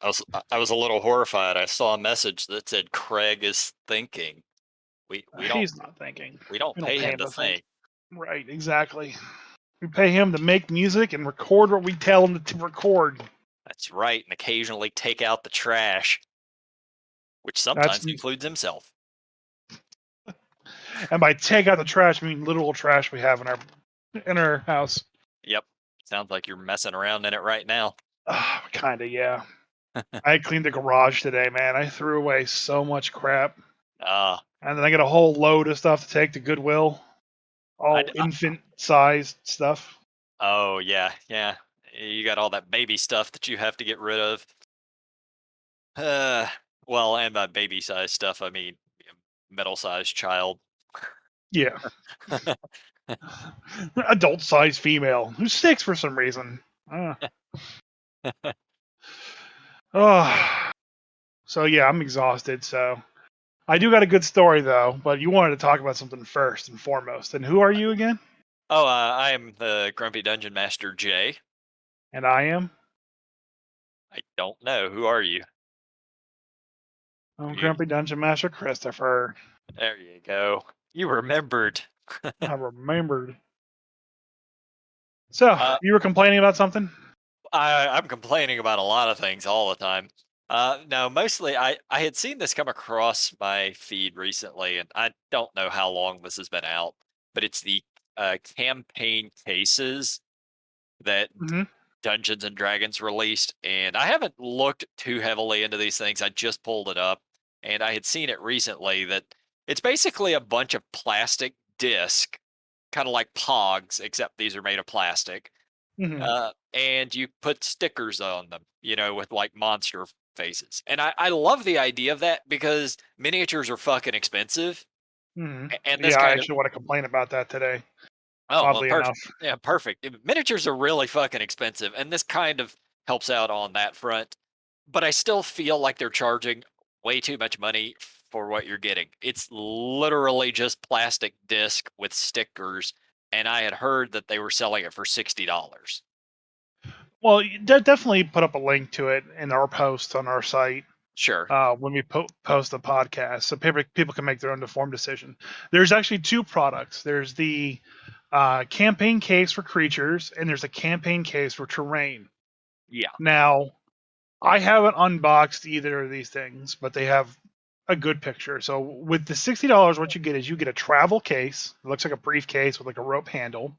I was a little horrified. I saw a message that said Craig is thinking. We don't He's not thinking. we don't We don't pay pay him him to to think. think. Right, exactly. We pay him to make music and record what we tell him to record. That's right, and occasionally take out the trash, which That's sometimes includes himself. and by take out the trash, I mean literal trash we have in our house. Yep. Sounds like you're messing around in it right now. Kinda, yeah. I cleaned the garage today, man. I threw away so much crap, Ah, and then I got a whole load of stuff to take to Goodwill, I, all infant-sized stuff. oh yeah, yeah. You got all that baby stuff that you have to get rid of. Uh, well, and by baby size stuff, I mean middle-sized child. Yeah, adult-sized female who's 6 for some reason. Oh, so yeah, I'm exhausted. So I do got a good story though, but you wanted to talk about something first and foremost. And who are you again? Oh, I am the Grumpy Dungeon Master Jay. And I am. I don't know. Who are you? I'm You Grumpy Dungeon Master Christopher. there you go. You remembered. I remembered. So uh, you were complaining about something? I'm complaining about a lot of things all the time. No, mostly I had seen this come across my feed recently, and I don't know how long this has been out, but it's the campaign cases that Hmm. Dungeons and Dragons released, and I haven't looked too heavily into these things. I just pulled it up, and I had seen it recently that it's basically a bunch of plastic disc, kind of like Pogs, except these are made of plastic. Hmm. And you put stickers on them, with like monster faces. And I love the idea of that because miniatures are fucking expensive. Hmm. And this Yeah, I kind of, actually want to complain about that today. oh, well, Oddly enough. perfect. Yeah, perfect. Miniatures are really fucking expensive. And this kind of helps out on that front. But I still feel like they're charging way too much money for what you're getting. It's literally just plastic disc with stickers. And I had heard that they were selling it for $60. Well, definitely put up a link to it in our post on our site Sure. when we post the podcast, so people can make their own informed decision. There's actually two products. There's the campaign case for creatures, and there's a campaign case for terrain. Yeah. Now, I haven't unboxed either of these things, but they have a good picture. So with the $60, what you get is you get a travel case. It looks like a briefcase with like a rope handle.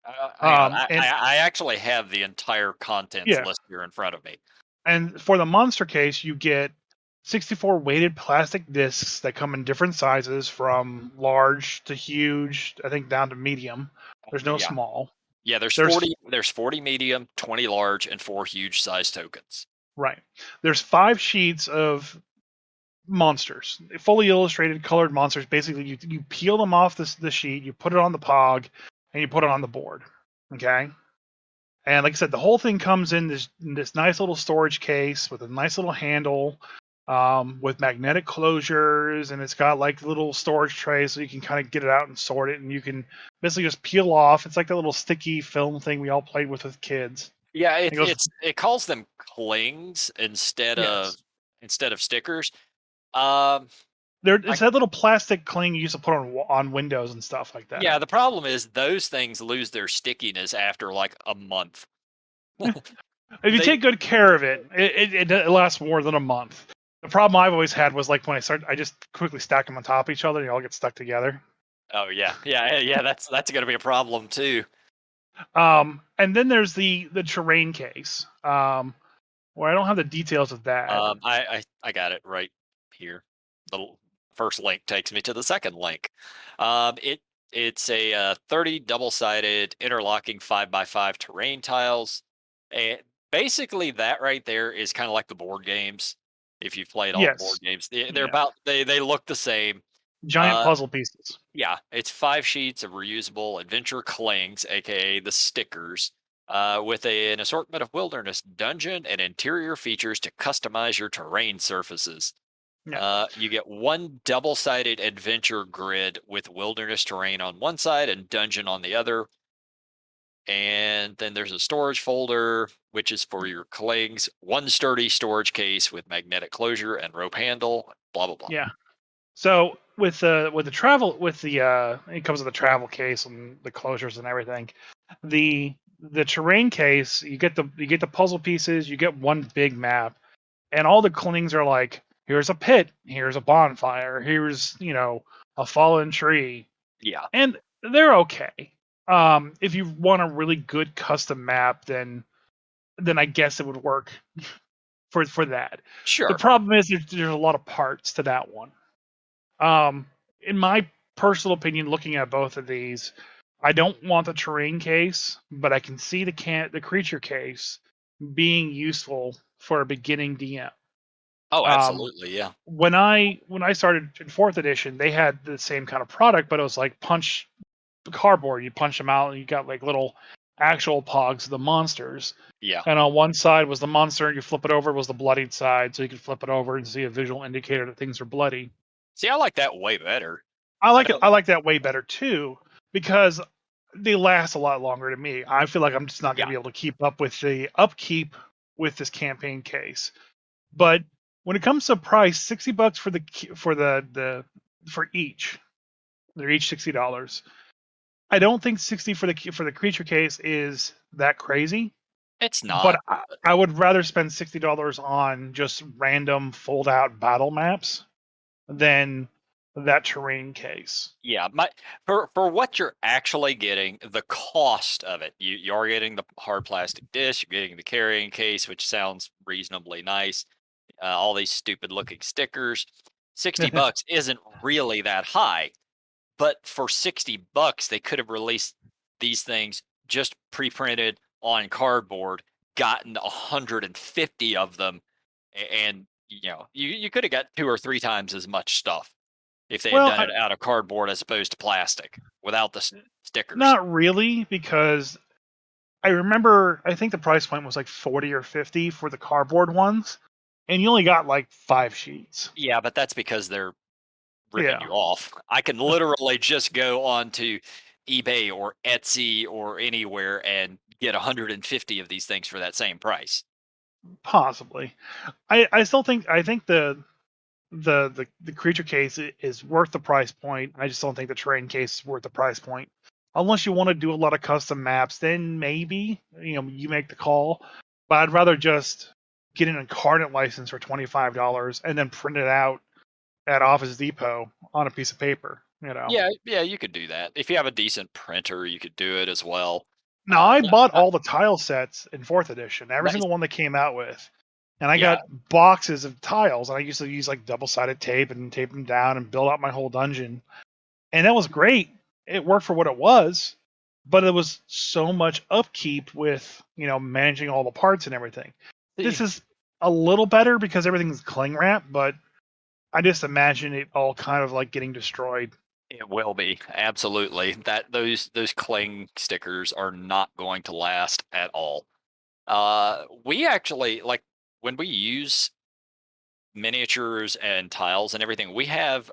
Hang on. I, And I I actually have the entire contents yeah, list here in front of me. and for the monster case, you get 64 weighted plastic discs that come in different sizes from large to huge, I think down to medium. There's no Yeah. small. Yeah, there's There's 40 medium, 20 large, and 4 huge size tokens. right. There's 5 sheets of monsters, fully illustrated, colored monsters. Basically, you peel them off the sheet, you put it on the pog, and you put it on the board. Okay. And like I said, the whole thing comes in this nice little storage case with a nice little handle, with magnetic closures, and it's got like little storage trays so you can kind of get it out and sort it, and you can basically just peel off. It's like that little sticky film thing we all played with kids. Yeah, It goes, it calls them clings yes. instead of stickers. Um, It's that little plastic cling you used to put on windows and stuff like that. yeah, the problem is those things lose their stickiness after like a month. If you They take good care of it, it lasts more than a month. The problem I've always had was like when I just quickly stack them on top of each other and they all get stuck together. Oh yeah. Yeah, that's going to be a problem too. And then there's the terrain case, where I don't have the details of that. I got it right here. First link takes me to the second link. It's a 30 double-sided interlocking 5x5 terrain tiles. And basically that right there is kind of like the board games. If you've played all the Yes, board games, they're yeah, about they look the same. giant Uh, puzzle pieces. yeah, it's 5 sheets of reusable adventure clings, aka the stickers, with an assortment of wilderness dungeon and interior features to customize your terrain surfaces. Yeah, You get one double sided adventure grid with wilderness terrain on one side and dungeon on the other. And then there's a storage folder, which is for your clings, one sturdy storage case with magnetic closure and rope handle, blah, blah, blah. Yeah. So with the travel with the it comes with the travel case and the closures and everything. The terrain case, you get the puzzle pieces, you get one big map, and all the clings are like, here's a pit, here's a bonfire, here's a fallen tree, Yeah, and they're okay. If you want a really good custom map, then I guess it would work for that. The sure. problem is there's a lot of parts to that one. Um, in my personal opinion, looking at both of these, I don't want the terrain case, but I can see the creature case being useful for a beginning DM. Oh, Um, absolutely. Yeah. when I started in fourth edition, they had the same kind of product, but it was like punch cardboard. You punch them out, and you got like little actual pogs of the monsters. Yeah. And on one side was the monster, and you flip it over was the bloodied side, so you could flip it over and see a visual indicator that things are bloody. See, I like that way better. I I like it. I don't, like that way better too because they last a lot longer to me. I feel like I'm just not going to yeah. be able to keep up with the upkeep with this campaign case. But when it comes to price, $60 for for each. They're each $60. I don't think 60 for the creature case is that crazy. It's But not. I would rather spend $60 on just random fold out battle maps than that terrain case. Yeah, for what you're actually getting, the cost of it, you are getting the hard plastic dish, you're getting the carrying case, which sounds reasonably nice. All these stupid looking stickers. $60 isn't really that high, but for $60, they could have released these things just pre-printed on cardboard, gotten 150 of them, and you could have got two or three times as much stuff if they had Well, done it out of cardboard as opposed to plastic without the stickers. not really, because I remember I think the price point was like 40 or 50 for the cardboard ones, and you only got like 5 sheets. Yeah, but that's because they're ripping Yeah, you off. I can literally just go on to eBay or Etsy or anywhere and get 150 of these things for that same price. possibly. I think the creature case is worth the price point. I just don't think the terrain case is worth the price point. Unless you want to do a lot of custom maps, then maybe you make the call. But I'd rather just get an incarnate license for $25 and then print it out at Office Depot on a piece of paper. Yeah, yeah, you could do that. If you have a decent printer, you could do it as well. Now I Not, bought not, all the tile sets in fourth edition, every nice. single one they came out with, and I Yeah, got boxes of tiles. And I used to use like double-sided tape and tape them down and build out my whole dungeon, and that was great. It worked for what it was, but it was so much upkeep with managing all the parts and everything. see, This is a little better because everything's cling wrap, but I just imagine it all kind of like getting destroyed. it will be absolutely that those cling stickers are not going to last at all. We actually like when we use miniatures and tiles and everything. We have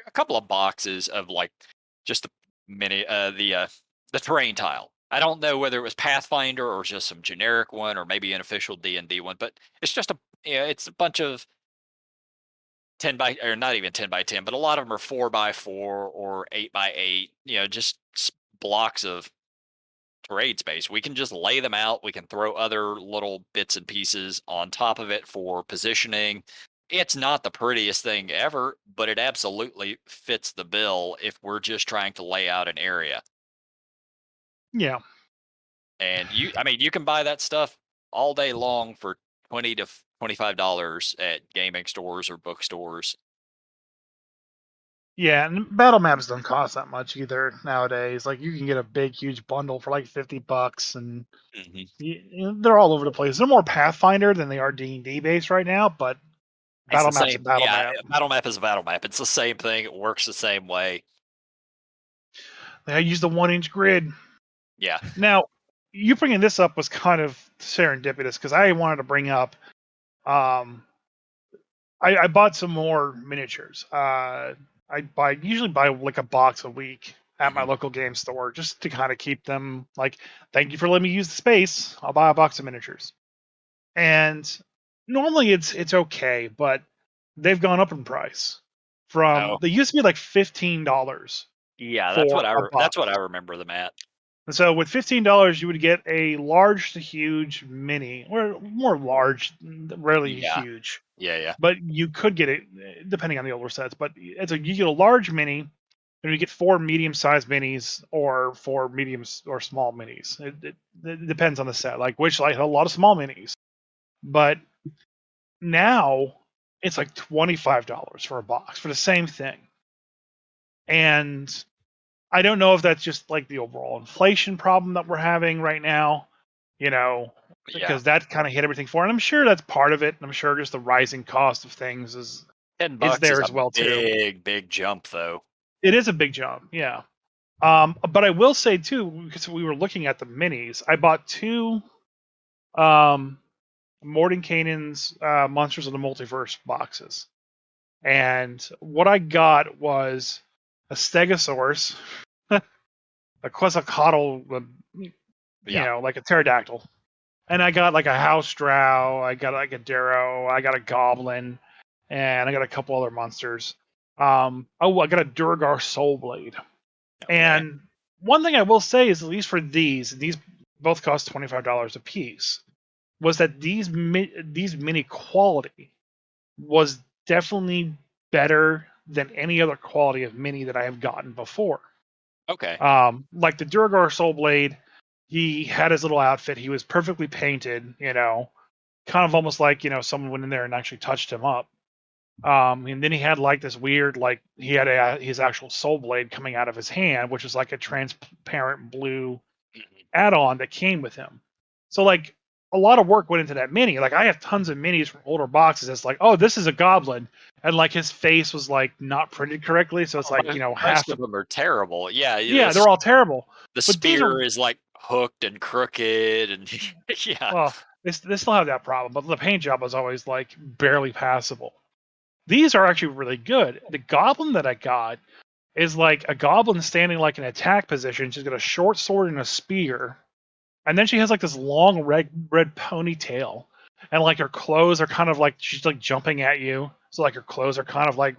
a couple of boxes of like just the mini the terrain tile. I don't know whether it was Pathfinder or just some generic one or maybe an official D&D one, but it's just it's a bunch of 10 by or not even 10 by 10, but a lot of them are 4 by 4 or 8 by 8, just blocks of terrain space. We can just lay them out. We can throw other little bits and pieces on top of it for positioning. It's not the prettiest thing ever, but it absolutely fits the bill if we're just trying to lay out an area. Yeah, And I mean, you can buy that stuff all day long for 20 to $25 at gaming stores or bookstores. yeah, and battle maps don't cost that much either nowadays. Like you can get a big, huge bundle for like $50, and Mhm. they're all over the place. They're more Pathfinder than they are D&D based right now, but It's battle the map's a same. battle Yeah, map. battle map is a battle map. It's the same thing. It works the same way. They use the 1-inch grid. Yeah. Now, you bringing this up was kind of serendipitous because I wanted to bring up. Um, I bought some more miniatures. I usually buy like a box a week, at my local game store just to kind of keep them like, thank you for letting me use the space. I'll buy a box of miniatures. And normally it's okay, but they've gone up in price. Oh, They used to be like $15 yeah, for a that's box. what I remember them at. And so with $15, you would get a large to huge mini, or more large, rarely Yeah, huge. yeah, yeah. But you could get it depending on the older sets. But you get a large mini, and you get 4 medium-sized minis or 4 mediums or small minis. It depends on the set. Like a lot of small minis, but now it's like $25 for a box for the same thing. And I don't know if that's just like the overall inflation problem that we're having right now, you know, Yeah. because that kind of hit everything for it. And I'm sure that's part of it. And I'm sure just the rising cost of things Ten is bucks is there a as well too. big jump, though. It is a big jump, yeah. But I will say too, because we were looking at the minis, I bought 2 um, Mordenkainen's Monsters of the Multiverse boxes. And what I got was a Stegosaurus, a Quetzalcoatl, Yeah. like a pterodactyl. And I got like a house drow, I got like a darrow, I got a goblin, and I got a couple other monsters. I got a Durgar Soulblade. Okay. And one thing I will say is, at least for these both cost $25 a piece, was that these mini quality was definitely better than any other quality of mini that I have gotten before. Okay. Like the Durgar Soulblade, he had his little outfit. He was perfectly painted, kind of almost like someone went in there and actually touched him up. And then he had like this weird, like he had his actual soul blade coming out of his hand, which was like a transparent blue Mhm. add-on that came with him. So like a lot of work went into that mini. Like I have tons of minis from older boxes. That's like, oh, this is a goblin, and like his face was like not printed correctly, so it's Oh, like half most the of them are terrible. Yeah, yeah, they're all terrible. the But these are spear is like hooked and crooked, and yeah, well, they still have that problem, but the paint job was always like barely passable. These are actually really good. The goblin that I got is like a goblin standing like in attack position. She's got a short sword and a spear, and then she has like this long red ponytail, and like her clothes are kind of like she's like jumping at you. So like her clothes are kind of like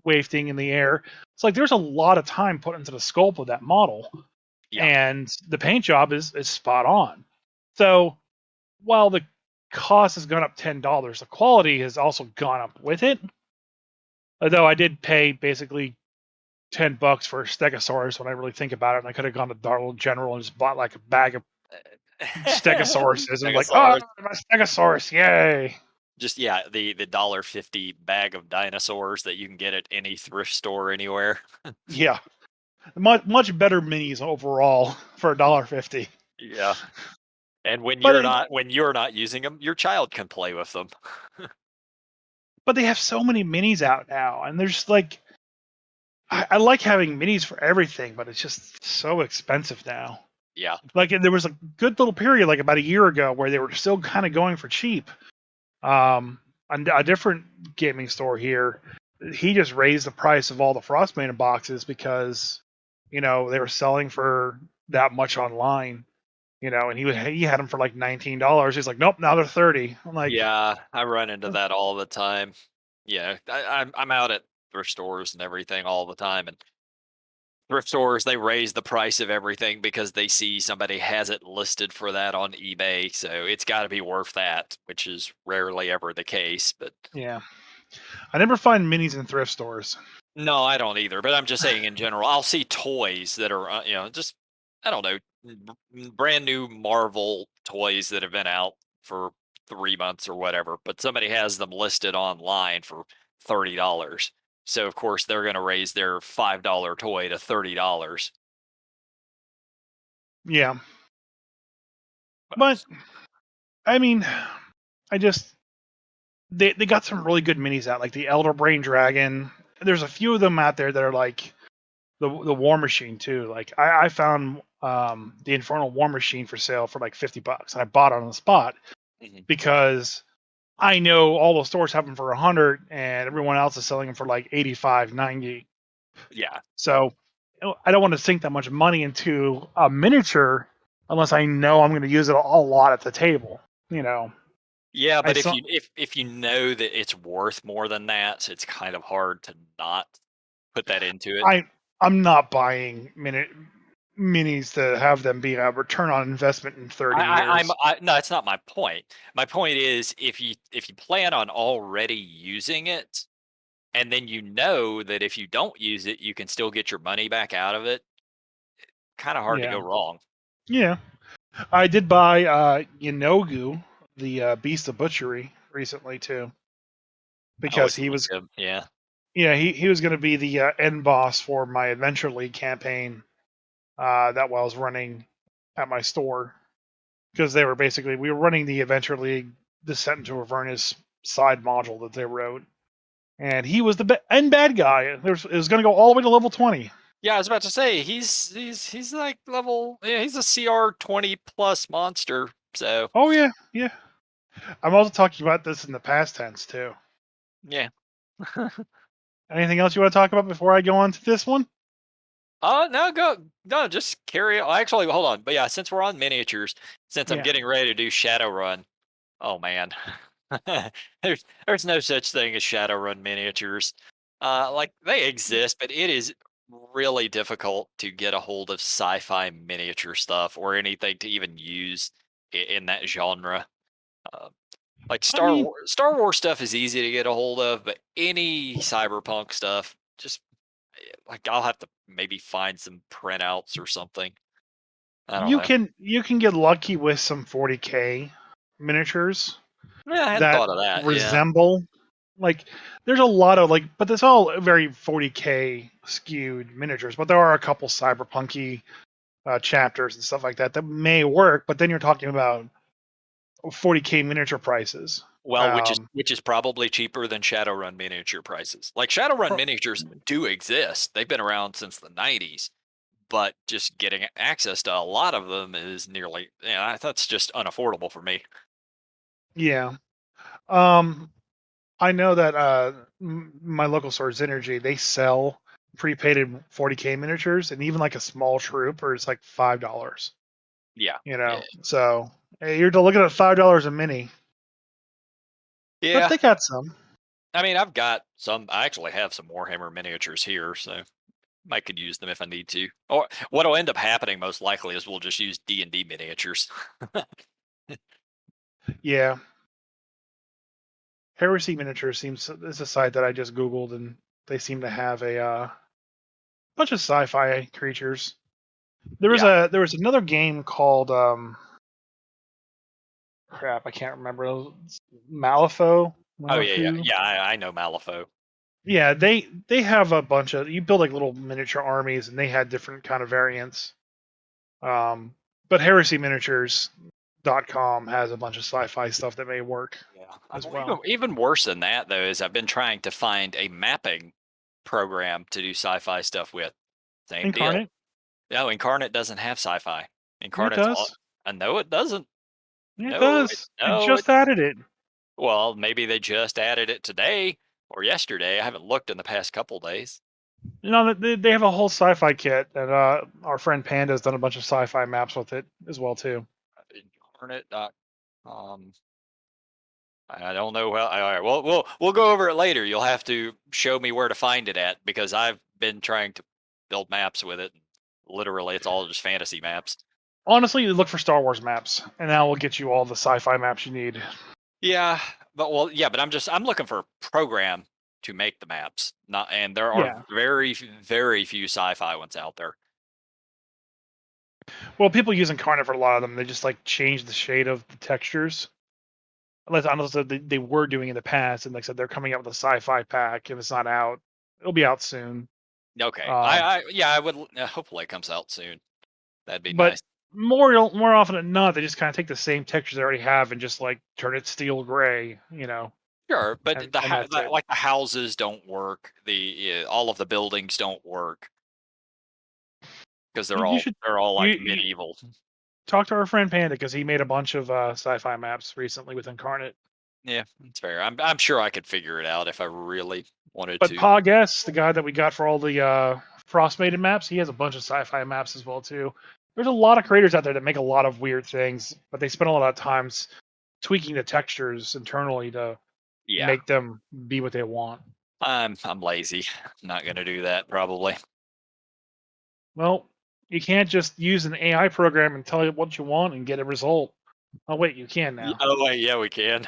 wafting in the air. It's like there's a lot of time put into the sculpt of that model, yeah. and the paint job is spot on. So while the cost has gone up $10, the quality has also gone up with it. Although I did pay basically $10 for a Stegosaurus when I really think about it, and I could have gone to Dollar General and just bought like a bag of Stegosauruses and like, oh, Stegosaurus. my Stegosaurus, yay! Just yeah, the $1.50 bag of dinosaurs that you can get at any thrift store anywhere. Yeah, much better minis overall for $1.50. Yeah. And But it, when you're not using them, your child can play with them. but they have so many minis out now, and there's like, I like having minis for everything, but it's just so expensive now. Yeah. Like there was a good little period, like about a year ago, where they were still kind of going for cheap. A different gaming store here, he just raised the price of all the Frostmaiden boxes because they were selling for that much online. And he had them for like $19. He's like, nope, now they're 30. I'm like, Yeah, I run into that all the time. Yeah, I'm out at thrift stores and everything all the time, and thrift stores, they raise the price of everything because they see somebody has it listed for that on eBay, so it's got to be worth that, which is rarely ever the case. But yeah, I never find minis in thrift stores. no, I don't either. But I'm just saying in general, I'll see toys that are just I don't know, brand new Marvel toys that have been out for 3 months or whatever, but somebody has them listed online for $30. So of course they're going to raise their $5 toy to $30. Yeah, but I mean, I just they got some really good minis out, like the Elder Brain Dragon. There's a few of them out there that are like the War Machine too. Like I found the Infernal War Machine for sale for like $50, and I bought it on the spot Mhm. because I know all the stores have them for 100, and everyone else is selling them for like 85, 90. Yeah. So I don't want to sink that much money into a miniature unless I know I'm going to use it a lot at the table. You know, Yeah, I but if saw. you know that it's worth more than that, it's kind of hard to not put that into it. I'm not buying minis to have them be a return on investment in 30 years. No, it's not my point. My point is if you plan on already using it, and then you know that if you don't use it, you can still get your money back out of it. Kind of hard to Yeah, go wrong. yeah. I did buy Yanogu, the Beast of Butchery, recently too, I because always he look was good. Yeah. yeah he was going to be the end boss for my Adventure League campaign that I was running at my store because they were basically we were running the Adventure League Descent into Avernus side module that they wrote, and he was the end bad guy. It was going to go all the way to level 20. Yeah, I was about to say he's like level, yeah, he's a CR 20 plus monster. So, Oh yeah, yeah. I'm also talking about this in the past tense too. yeah. Anything else you want to talk about before I go on to this one? Oh, no, go no, just carry on. Actually, hold on. But yeah, since we're on miniatures, since I'm Yeah. getting ready to do Shadowrun, oh man. There's no such thing as Shadowrun miniatures. Like they exist, but it is really difficult to get a hold of sci-fi miniature stuff or anything to even use in that genre. Uh, like I mean, Star Wars stuff is easy to get a hold of, but any cyberpunk stuff, just like I'll have to maybe find some printouts or something. I don't know. you can get lucky with some 40K miniatures Yeah, I hadn't that thought of that. Yeah. resemble like there's a lot of like but it's all very 40K skewed miniatures, but there are a couple cyberpunky chapters and stuff like that that may work, but then you're talking about 40K miniature prices. Well, Um, which is probably cheaper than Shadowrun miniature prices. Like Shadowrun pro- miniatures do exist. They've been around since the 90s, but just getting access to a lot of them is nearly, yeah, that's just unaffordable for me. yeah. Um, I know that my local store Synergy, they sell prepaid 40K miniatures, and even like a small trooper is like $5. Yeah. You Yeah. know, so hey, you're looking at $5 a mini, but Yeah. they got some. I mean, I've got some, I actually have some Warhammer miniatures here, so I could use them if I need to. Or what'll end up happening most likely is we'll just use D&D miniatures. Yeah, Heresy Miniatures seems is a site that I just googled, and they seem to have a bunch of sci-fi creatures. Yeah. There was another game called crap, I can't remember. Malifaux, Oh, yeah, yeah. Malifaux. Yeah, I know Malifaux. Yeah, they have a bunch of you build like little miniature armies, and they had different kind of variants. But heresieminiatures.com has a bunch of sci-fi stuff that may work Yeah. as Well, even well. even worse than that though is I've been trying to find a mapping program to do sci-fi stuff with. Same deal. Incarnate, No, Incarnate doesn't have sci-fi. yeah, it Incarnate's all. does. No, it doesn't. Yeah, it No, does. They no. just added it. Well, maybe they just added it today or yesterday. I haven't looked in the past couple days. You know, they have a whole sci-fi kit, and our friend Panda's done a bunch of sci-fi maps with it as well too. Incarnate. I don't know. Well, all right. Well, we'll go over it later. You'll have to show me where to find it at because I've been trying to build maps with it. Literally, it's all just fantasy maps. Honestly, you look for Star Wars maps, and that will get you all the sci-fi maps you need. Yeah, but well, yeah, but I'm looking for a program to make the maps. Not, and there are Yeah. very few sci-fi ones out there. Well, people use Incarnate for a lot of them. They just like change the shade of the textures. Unless honestly they were doing in the past, and like I said, they're coming out with a sci-fi pack. If it's not out, it'll be out soon. Okay, Um, yeah, I would. Hopefully, it comes out soon. That'd be but nice. more often than not, they just kind of take the same textures they already have and just like turn it steel gray, Sure, but and that's it. like the houses don't work. All of the buildings don't work because You should they're all like you medieval. talk to our friend Panda because he made a bunch of sci-fi maps recently with Incarnate. Yeah, it's fair. I'm sure I could figure it out if I really wanted But to. Pog S, the guy that we got for all the Frost-mated maps. He has a bunch of sci-fi maps as well too. There's a lot of creators out there that make a lot of weird things, but they spend a lot of times tweaking the textures internally to Yeah, make them be what they want. I'm lazy. I'm not gonna do that probably. Well, you can't just use an AI program and tell it what you want and get a result. Oh wait, you can now. Oh wait, yeah, we can.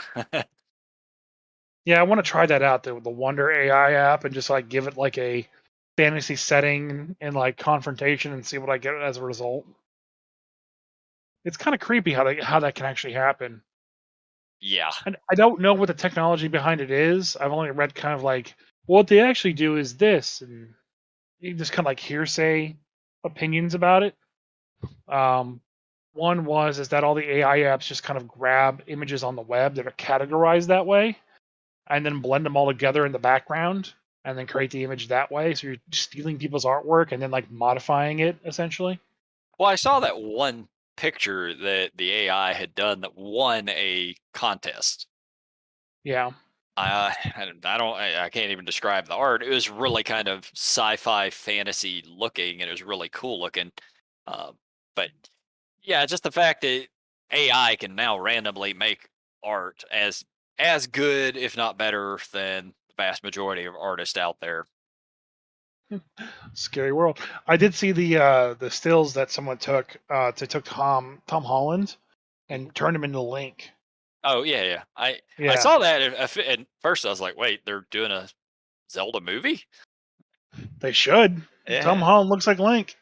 Yeah, I want to try that out there with the Wonder AI app and just like give it like a fantasy setting and like confrontation and see what I get as a result. It's kind of creepy how that can actually happen. Yeah. And I don't know what the technology behind it is. I've only read kind of like well, what they actually do is this, and you just kind of like hearsay opinions about it. Um, one was is that all the AI apps just kind of grab images on the web that are categorized that way, and then blend them all together in the background, and then create the image that way. So you're stealing people's artwork and then like modifying it essentially. Well, I saw that one picture that the AI had done that won a contest. Yeah. I can't even describe the art. It was really kind of sci-fi fantasy looking, and it was really cool looking. Uh, but yeah, just the fact that AI can now randomly make art as good, if not better, than the vast majority of artists out there. Scary world. I did see the stills that someone took Tom Holland Mhm. and turned him into Link. Oh yeah, yeah. I Yeah, saw that, and first I was like, wait, they're doing a Zelda movie? they should. Tom Yeah, Holland looks like Link.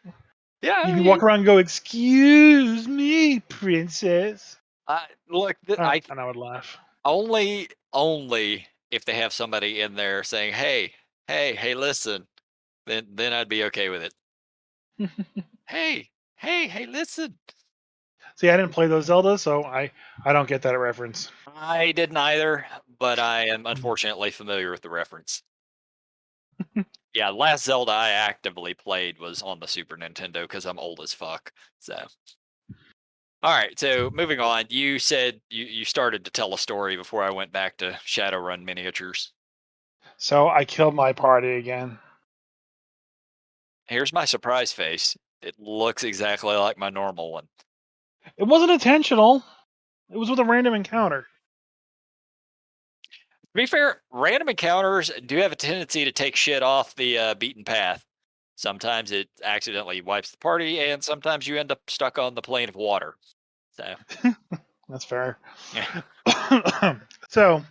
yeah. You I can walk mean, around and go, "Excuse me, princess." look, I And I would laugh. only if they have somebody in there saying, hey, listen, then I'd be okay with it. Hey, listen. See, I didn't play those Zeldas, so I don't get that reference. I didn't either, but I am unfortunately familiar with the reference. Yeah, last Zelda I actively played was on the Super Nintendo because I'm old as fuck. So, all right. So moving on, you said you started to tell a story before I went back to Shadowrun miniatures. So I killed my party again. Here's my surprise face. It looks exactly like my normal one. It wasn't intentional. It was with a random encounter. To be fair, random encounters do have a tendency to take shit off the beaten path. Sometimes it accidentally wipes the party, and sometimes you end up stuck on the plane of water. So, That's fair. yeah, so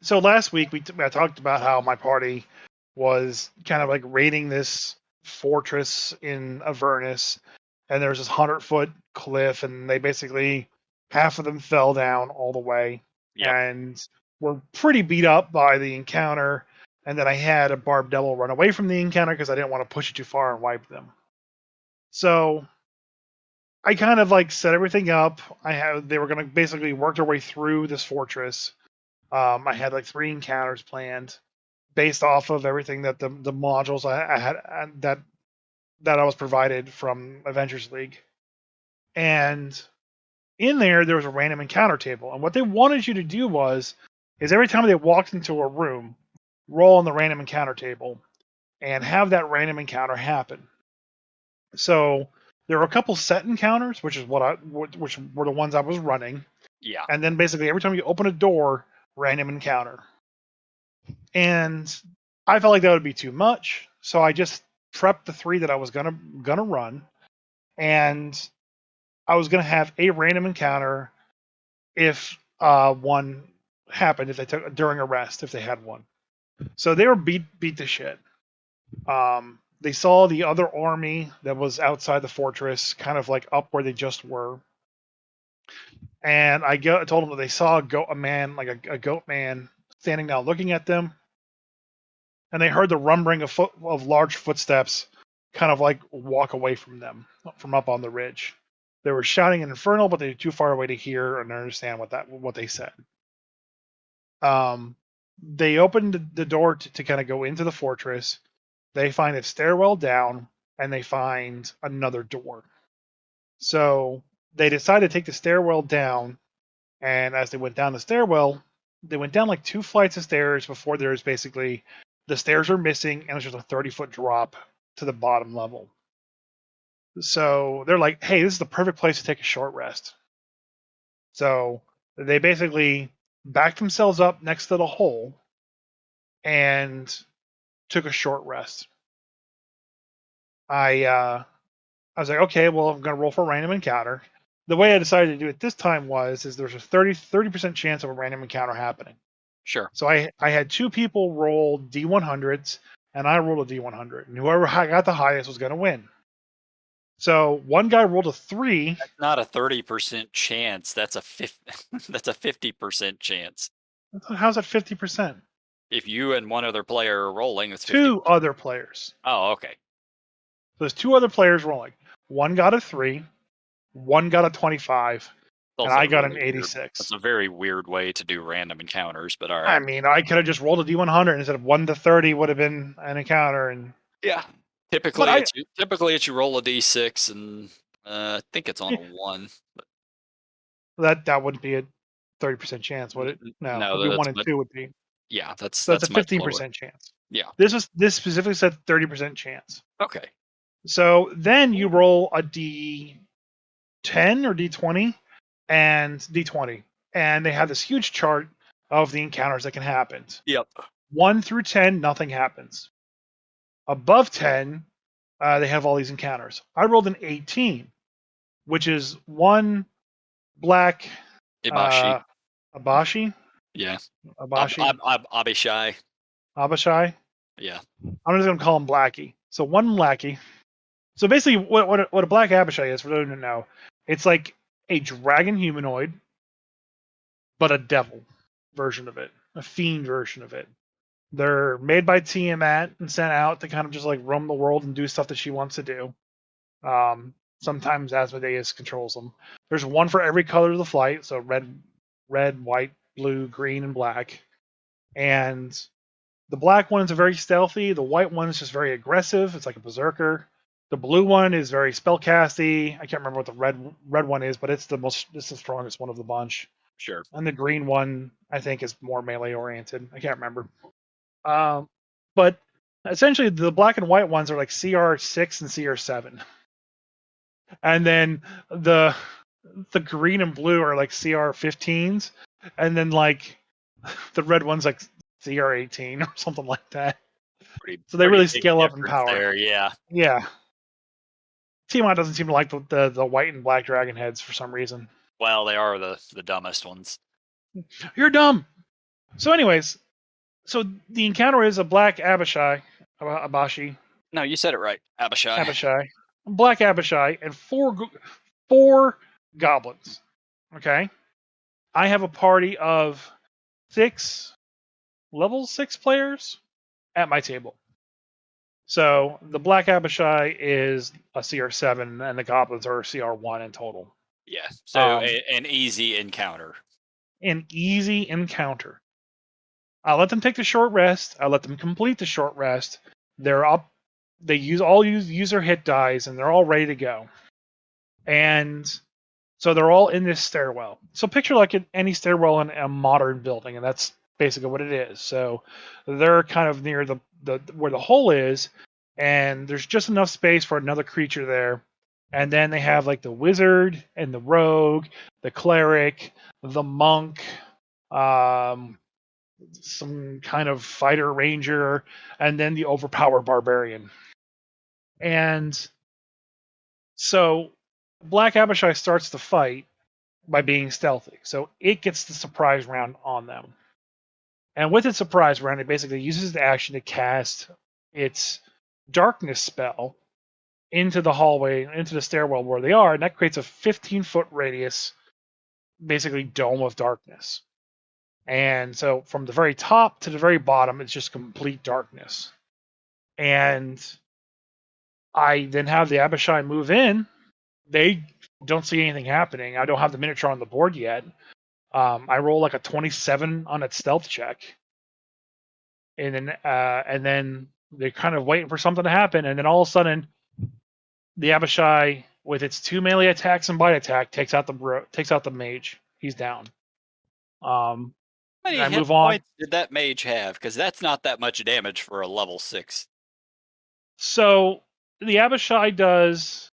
so last week I talked about how my party was kind of like raiding this fortress in Avernus, and there was this 100-foot cliff, and they basically half of them fell down all the way, yep. and were pretty beat up by the encounter. And then I had a barbed devil run away from the encounter because I didn't want to push it too far and wipe them. So I kind of like set everything up. They were going to basically work their way through this fortress. I had like 3 encounters planned based off of everything that the modules I had that I was provided from Adventures League. And in there was a random encounter table. And what they wanted you to do is every time they walked into a room, roll on the random encounter table and have that random encounter happen. So there were a couple set encounters, which were the ones I was running, Yeah. and then basically every time you open a door, random encounter. And I felt like that would be too much, so I just prepped the 3 that I was gonna run, and I was gonna have a random encounter if one happened, if they took during a rest, if they had one. So they were beat to shit. They saw the other army that was outside the fortress, kind of like up where they just were, and I told them that they saw a man, like a goat man, standing down looking at them, and they heard the rumbling of large footsteps, kind of like walk away from them from up on the ridge. They were shouting in Infernal, but they were too far away to hear and understand what they said. They opened the door to kind of go into the fortress. They find a stairwell down, and they find another door. So they decided to take the stairwell down, and as they went down the stairwell, they went down like 2 flights of stairs before there's basically the stairs are missing, and there's just a 30-foot drop to the bottom level. So they're like, hey, this is the perfect place to take a short rest. So they basically backed themselves up next to the hole and took a short rest. I was like, okay, well, I'm going to roll for a random encounter. The way I decided to do it this time was there's a 30% chance of a random encounter happening. Sure. So I had two people roll D100s, and I rolled a D100, and whoever got the highest was going to win. So one guy rolled a 3. That's not a 30% chance. That's a that's a 50% chance. How's that 50%? If you and one other player are rolling, it's 50. Two other players. Oh, okay. So there's two other players rolling. One got a 3, one got a 25, and I got an 86. That's a very weird way to do random encounters, but all I right. mean, I could have just rolled a D100 instead of 1 to 30 would have been an encounter, and Yeah. but I Typically it's you roll a d6 and I think it's on a 1. that wouldn't be a 30% chance, would it? No, No, it'd be 1 that's and but 2 would be. yeah, So that's a much lower. 15% chance. Yeah. This specifically said 30% chance. Okay. So then you roll a D10 or D20 and D20, and they have this huge chart of the encounters that can happen. Yep. 1 through 10, nothing happens. Above 10, they have all these encounters. I rolled an 18, which is one black Ibashi. Abashi. Yeah. Abashi. Abishai. Abashai. Yeah. I'm just gonna call him Blackie. So one Blackie. So basically, what a black Abishai is, for those who don't know, it's like a dragon humanoid, but a devil version of it, a fiend version of it. They're made by Tiamat and sent out to kind of just like roam the world and do stuff that she wants to do. Sometimes Asmodeus controls them. There's one for every color of the flight, so red, white, blue, green, and black. And the black ones are very stealthy. The white one is just very aggressive. It's like a berserker. The blue one is very spellcasty. I can't remember what the red one is, but it's the strongest one of the bunch. Sure. And the green one, I think, is more melee oriented. I can't remember. But essentially, the black and white ones are like CR6 and CR7, and then the green and blue are like CR15s, and then like the red one's like CR18 or something like that. So they really Big scale up in difference power. there, yeah. Yeah. Tiamat doesn't seem to like the white and black dragon heads for some reason. Well, they are the dumbest ones. You're dumb. So, anyways, so the encounter is a black Abishai, Abashi, No, you said it right. Abishai, black Abishai, and four goblins. Okay, I have a party of 6 level 6 players at my table. So the black Abishai is a CR7, and the goblins are CR1 in total. Yeah. So an easy encounter. An easy encounter. I let them take the short rest. I let them complete the short rest. They're up. They use their hit dies, and they're all ready to go. And so they're all in this stairwell. So picture like any stairwell in a modern building, and that's basically what it is. So they're kind of near the where the hole is, and there's just enough space for another creature there. And then they have like the wizard and the rogue, the cleric, the monk, some kind of fighter ranger, and then the overpowered barbarian. And so Black Abishai starts the fight by being stealthy. So it gets the surprise round on them. And with its surprise round, it basically uses the action to cast its darkness spell into the hallway, into the stairwell where they are, and that creates a 15-foot radius, basically dome of darkness. And so from the very top to the very bottom, it's just complete darkness. And I then have the Abishai move in. They don't see anything happening. I don't have the miniature on the board yet. I roll like a 27 on its stealth check. And then they're kind of waiting for something to happen. And then all of a sudden, the Abishai, with its 2 melee attacks and bite attack, takes out the mage. He's down. How And many I hit move on. points did that mage have? Because that's not that much damage for a level 6. So the Abishai does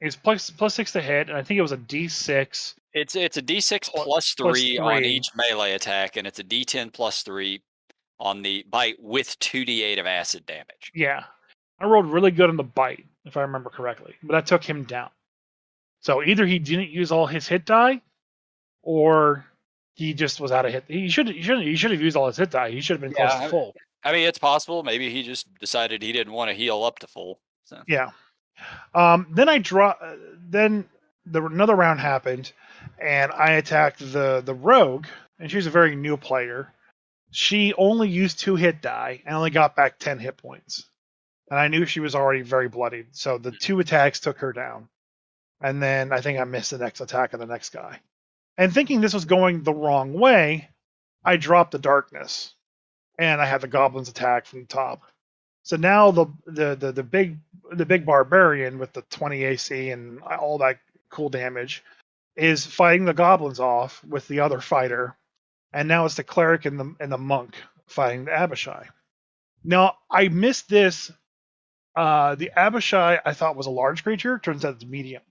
is plus 6 to hit, and I think it was a D6 It's a D6 plus plus 3 on 3. each melee attack, and it's a D10 plus 3 on the bite with 2d8 of acid damage. Yeah. I rolled really good on the bite, if I remember correctly. But that took him down. So either he didn't use all his hit die, or he just was out of hit. He should have used all his hit die. He should have been close to Yeah, full. I mean, it's possible. Maybe he just decided he didn't want to heal up to full. So Yeah. Then I draw. Then another round happened, and I attacked the rogue, and she's a very new player. She only used 2 hit die and only got back 10 hit points. And I knew she was already very bloodied, so the 2 attacks took her down. And then I think I missed the next attack of the next guy. And thinking this was going the wrong way, I dropped the darkness, and I had the goblins attack from the top. So now the big barbarian with the 20 AC and all that cool damage is fighting the goblins off with the other fighter, and now it's the cleric and the monk fighting the Abishai. Now I missed this. The Abishai I thought was a large creature. Turns out it's medium.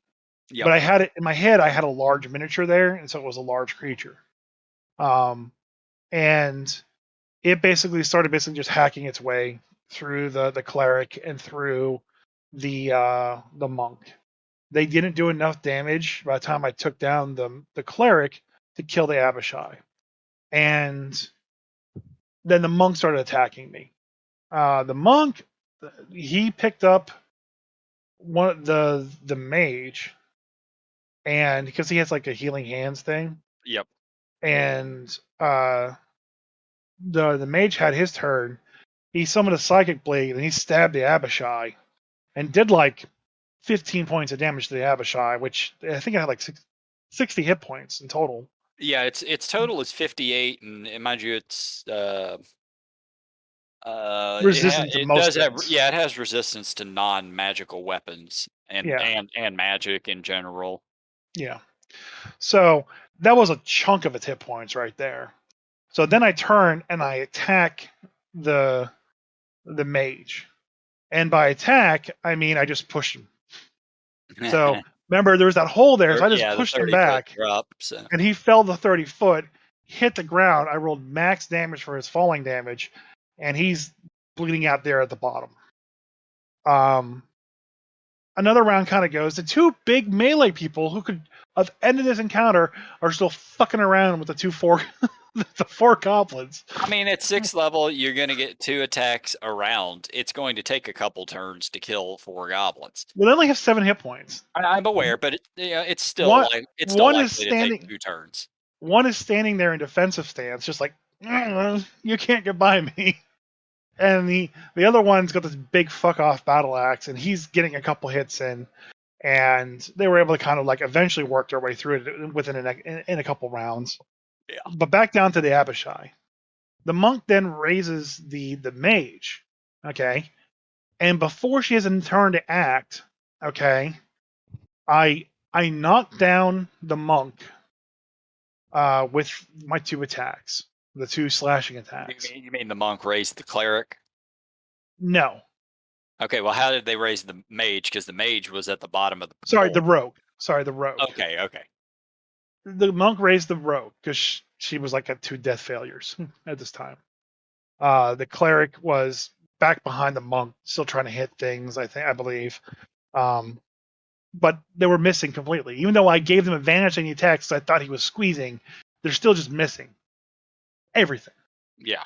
yep. But I had it in my head. I had a large miniature there, and so it was a large creature. And it basically started just hacking its way through the cleric and through the monk. They didn't do enough damage by the time I took down the cleric to kill the Abishai, and then the monk started attacking me. The monk, he picked up one the mage, and because he has like a healing hands thing, Yep. and the mage had his turn. He summoned a psychic blade and he stabbed the Abishai and did like 15 points of damage to the Abishai, which I think I had like 60 hit points in total. Yeah, its total is 58, and mind you, Resistant to it most does have, things. yeah, it has resistance to non-magical weapons and Yeah, magic in general. yeah. So that was a chunk of its hit points right there. So then I turn and I attack the mage. And by attack, I mean I just pushed him. So remember, there was that hole there, so I just Yeah, the pushed him 30-foot back, drop. So and he fell the 30 foot, hit the ground. I rolled max damage for his falling damage, and he's bleeding out there at the bottom. Another round kind of goes. The 2 big melee people who could have ended this encounter are still fucking around with the 4 the 4 goblins. I mean, at 6th level, you're going to get 2 attacks around. It's going to take a couple turns to kill 4 goblins. Well, they only have 7 hit points. I'm aware, but it's still One like it's still one is likely to take standing. 2 turns. One is standing there in defensive stance, just like you can't get by me. And the other one's got this big fuck off battle axe, and he's getting a couple hits in, and they were able to kind of like eventually work their way through it within in a couple rounds. Yeah. But back down to the Abishai. The monk then raises the mage, okay, and before she has a turn to act, okay, I knock down the monk with my 2 attacks, the 2 slashing attacks. You mean the monk raised the cleric? No, Okay, well, how did they raise the mage? Because the mage was at the bottom of the sorry, bowl. the rogue. Sorry, the rogue. Okay, okay. The monk raised the rogue because she was like at 2 death failures at this time. The cleric was back behind the monk, still trying to hit things. I believe, but they were missing completely. Even though I gave them advantage on the attacks, I thought he was squeezing. They're still just missing everything. Yeah,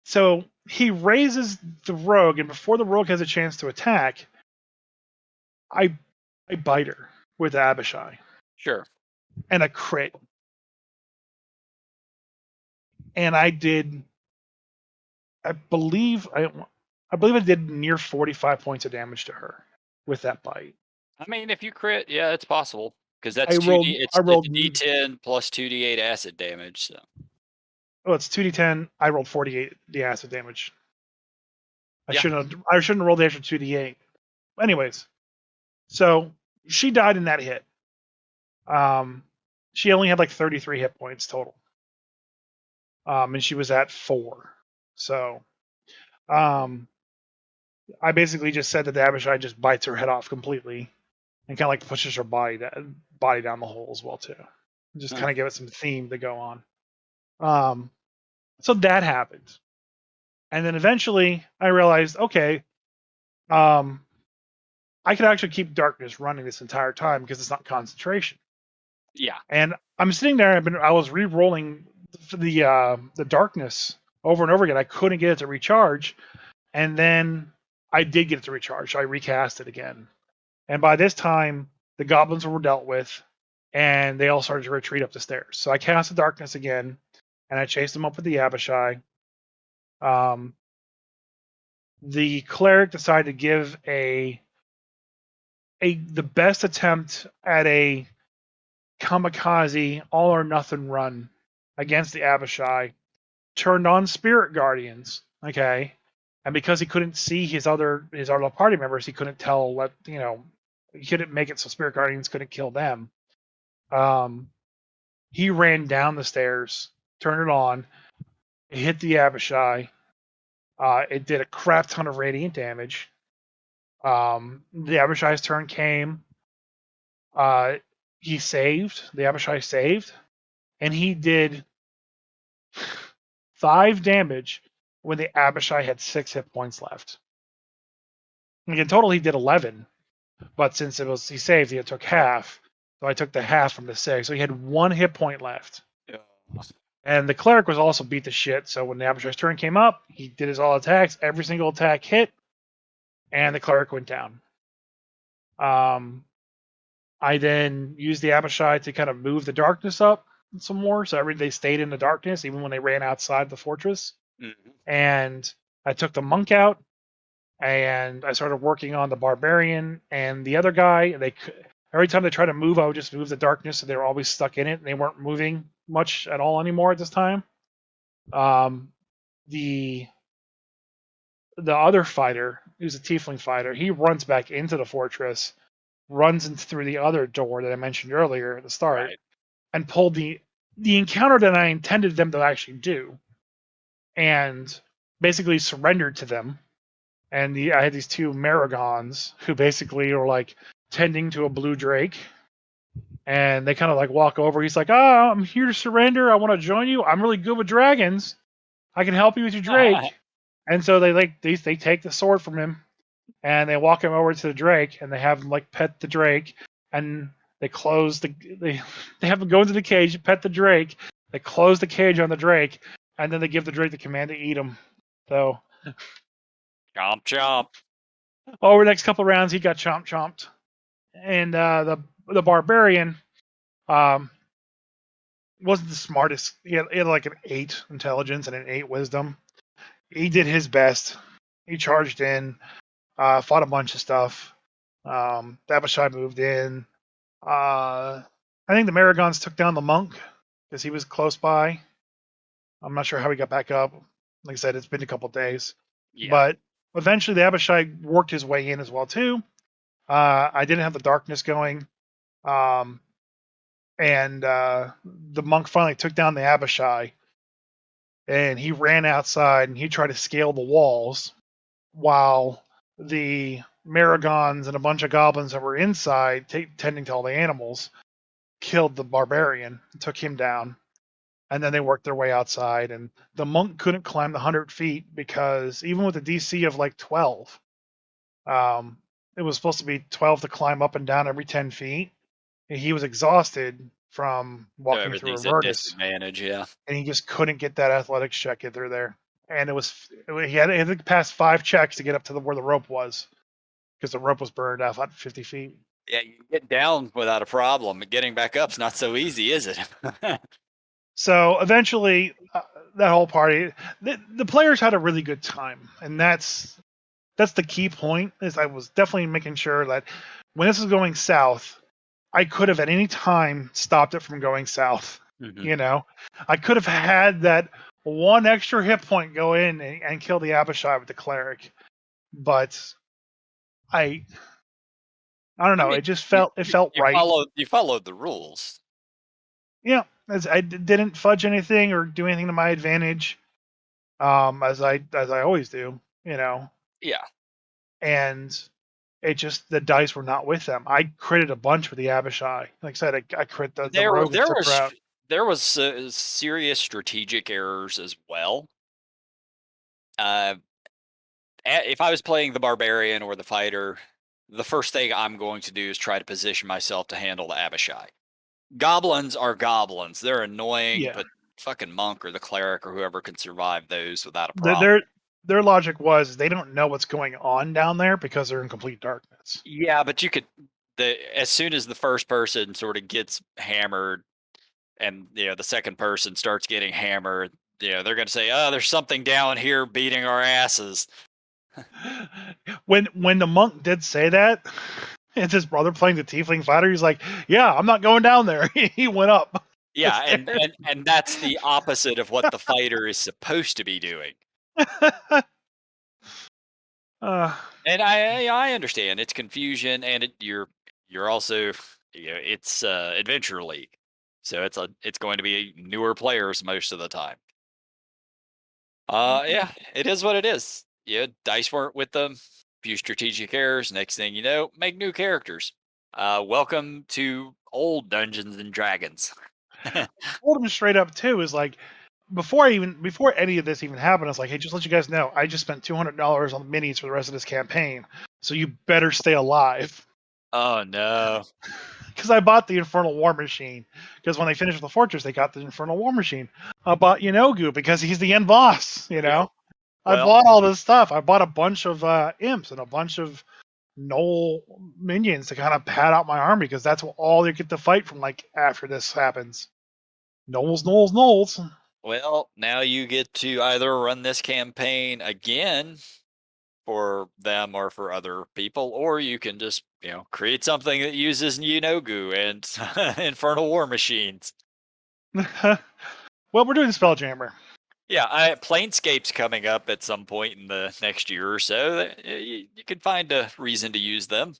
So he raises the rogue, and before the rogue has a chance to attack, I bite her with Abishai sure. and a crit, and I did. I believe I did near 45 points of damage to her with that bite. I mean, if you crit, yeah, it's possible because I that's rolled 2d. I It's rolled a d10 plus 2d8 acid damage. So oh, it's 2d10. I rolled 48 the acid damage. yeah, I shouldn't have rolled the extra 2d8. Anyways, so she died in that hit. Um, she only had like 33 hit points total. and she was at 4. So um, I basically just said that the Abishai just bites her head off completely and kind of like pushes her body down the hole as well too. Just Huh. kind of give it some theme to go on. So that happened, and then eventually I realized, okay, um, I could actually keep darkness running this entire time because it's not concentration. Yeah. And I'm sitting there. I was re-rolling the darkness over and over again. I couldn't get it to recharge, and then I did get it to recharge. So I recast it again, and by this time the goblins were dealt with, and they all started to retreat up the stairs. So I cast the darkness again, and I chased them up with the Abishai. Um, the cleric decided to give a the best attempt at a kamikaze all or nothing run against the Abishai, turned on spirit guardians, okay, and because he couldn't see his other party members, he couldn't tell what he couldn't make it so spirit guardians couldn't kill them. um he ran down the stairs, turned it on, it hit the Abishai. It did a crap ton of radiant damage. The Abishai's turn came. uh he saved, the Abishai saved, and he did 5 damage when the Abishai had 6 hit points left. Like in total, he did 11, but since he saved, he took half. So I took the half from the 6. So he had 1 hit point left. Yeah. And the cleric was also beat to shit. So when the Abishai's turn came up, he did his all attacks. Every single attack hit, and the cleric went down. I then used the Abishai to kind of move the darkness up some more. So they stayed in the darkness even when they ran outside the fortress. Mm-hmm. And I took the monk out, and I started working on the barbarian and the other guy. Every time they tried to move, I would just move the darkness, so they were always stuck in it, and they weren't moving much at all anymore at this time. The the other fighter, who's a tiefling fighter, he runs back into the fortress, runs in through the other door that I mentioned earlier at the start, Right. and pulled the encounter that I intended them to actually do, and basically surrendered to them. And I had these 2 Maragons who basically were like tending to a blue drake, and they kind of like walk over. He's like, "Ah, I'm here to surrender. I want to join you. I'm really good with dragons. I can help you with your drake." And so they take the sword from him, and they walk him over to the drake, and they have him like pet the drake, and they close they have him go into the cage, pet the drake. They close the cage on the drake, and then they give the drake the command to eat him. So Chomp chomp. over the next couple of rounds, he got chomped. And the barbarian um, wasn't the smartest. He had like an 8 intelligence and an 8 wisdom. He did his best. He charged in, fought a bunch of stuff. Abishai moved in. I think the Maragons took down the monk because he was close by. I'm not sure how he got back up. Like I said, it's been a couple days. Yeah. But eventually the Abishai worked his way in as well too. I didn't have the darkness going. Um, and the monk finally took down the Abishai, and he ran outside and he tried to scale the walls while the Maragons and a bunch of goblins that were inside tending to all the animals killed the barbarian and took him down. And then they worked their way outside, and the monk couldn't climb the 100 feet because even with a DC of like 12, it was supposed to be 12 to climb up and down every 10 feet. He was exhausted from So walking through everything's at Avernus, disadvantage. Yeah. and he just couldn't get that athletics check in through there. And he had to pass 5 checks to get up to where the rope was because the rope was burned off at 50 feet. Yeah, you get down without a problem. But getting back up's not so easy, is it? So eventually, that whole party, the players had a really good time, and that's the key point. Is I was definitely making sure that when this was going south, I could have at any time stopped it from going south. Mhm. You know, I could have had that 1 extra hit point go in and kill the Abishai with the cleric, but I don't I know. mean, It just you, felt you, you right. followed you followed the rules. Yeah. as I didn't fudge anything or do anything to my advantage, as I always do, Yeah. and it just the dice were not with them. I critted a bunch with the Abishai. Like I said, I crit the There rogue and there took her was out. there was serious strategic errors as well. Uh, if I was playing the barbarian or the fighter, the first thing I'm going to do is try to position myself to handle the Abishai. Goblins are goblins. They're annoying, Yeah, but fucking monk or the cleric or whoever can survive those without a their problem. their, their logic was they don't know what's going on down there because they're in complete darkness. Yeah, but you could as soon as the first person sort of gets hammered and the second person starts getting hammered, they're going to say, "Oh, there's something down here beating our asses." When the monk did say that, it's his brother playing the tiefling fighter. He's like, "Yeah, I'm not going down there." He went up the Yeah, and stairs. and that's the opposite of what the fighter is supposed to be doing. uh, And I understand it's confusion, and you're also it's adventure league, so it's going to be newer players most of the time. Yeah, it is what it is. Yeah, dice weren't with them. Few strategic errors. Next thing you know, make new characters. Welcome to old Dungeons and Dragons. told him straight up too. Is like before any of this even happened, I was like, "Hey, just let you guys know, I just spent $200 on the minis for the rest of this campaign, so you better stay alive." Oh no. Because I bought the Infernal War Machine. Because when they finished the fortress, they got the Infernal War Machine. I bought Yanogu because he's the end boss. Yep. I Well, bought all this stuff. I bought a bunch of imps and a bunch of Knoll minions to kind of pad out my army because that's all they get to fight from. Like after this happens, Knolls, Knolls, Knolls. well, now you get to either run this campaign again for them or for other people, or you can just, create something that uses Yenogu and Infernal War Machines. Well, we're doing Spelljammer. Yeah, Planescape's coming up at some point in the next year or so. You can find a reason to use them.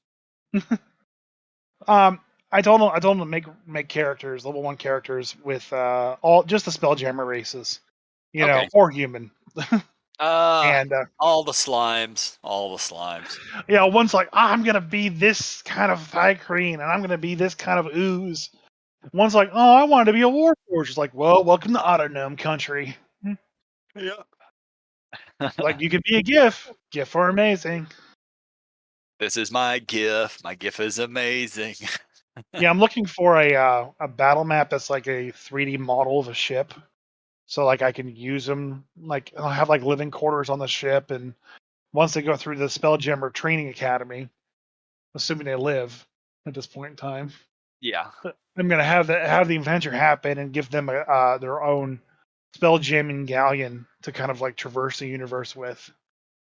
I told him to make characters, level 1 characters with all just the Spelljammer races, Okay. or human. Uh, And all the slimes, all the slimes. one's like, I'm gonna be this kind of Thicreen, and I'm gonna be this kind of ooze. One's like, oh, I wanted to be a warforged. It's like, well, welcome to Autognome country. Yeah. Like, you could be a GIF. GIF are amazing. This is my GIF. My GIF is amazing. Yeah, I'm looking for a battle map that's like a 3D model of a ship, so like I can use them. Like I'll have like living quarters on the ship, and once they go through the Spelljammer training academy, assuming they live at this point in time, Yeah. I'm gonna have the adventure happen and give them their own spell-jamming galleon to kind of like traverse the universe with.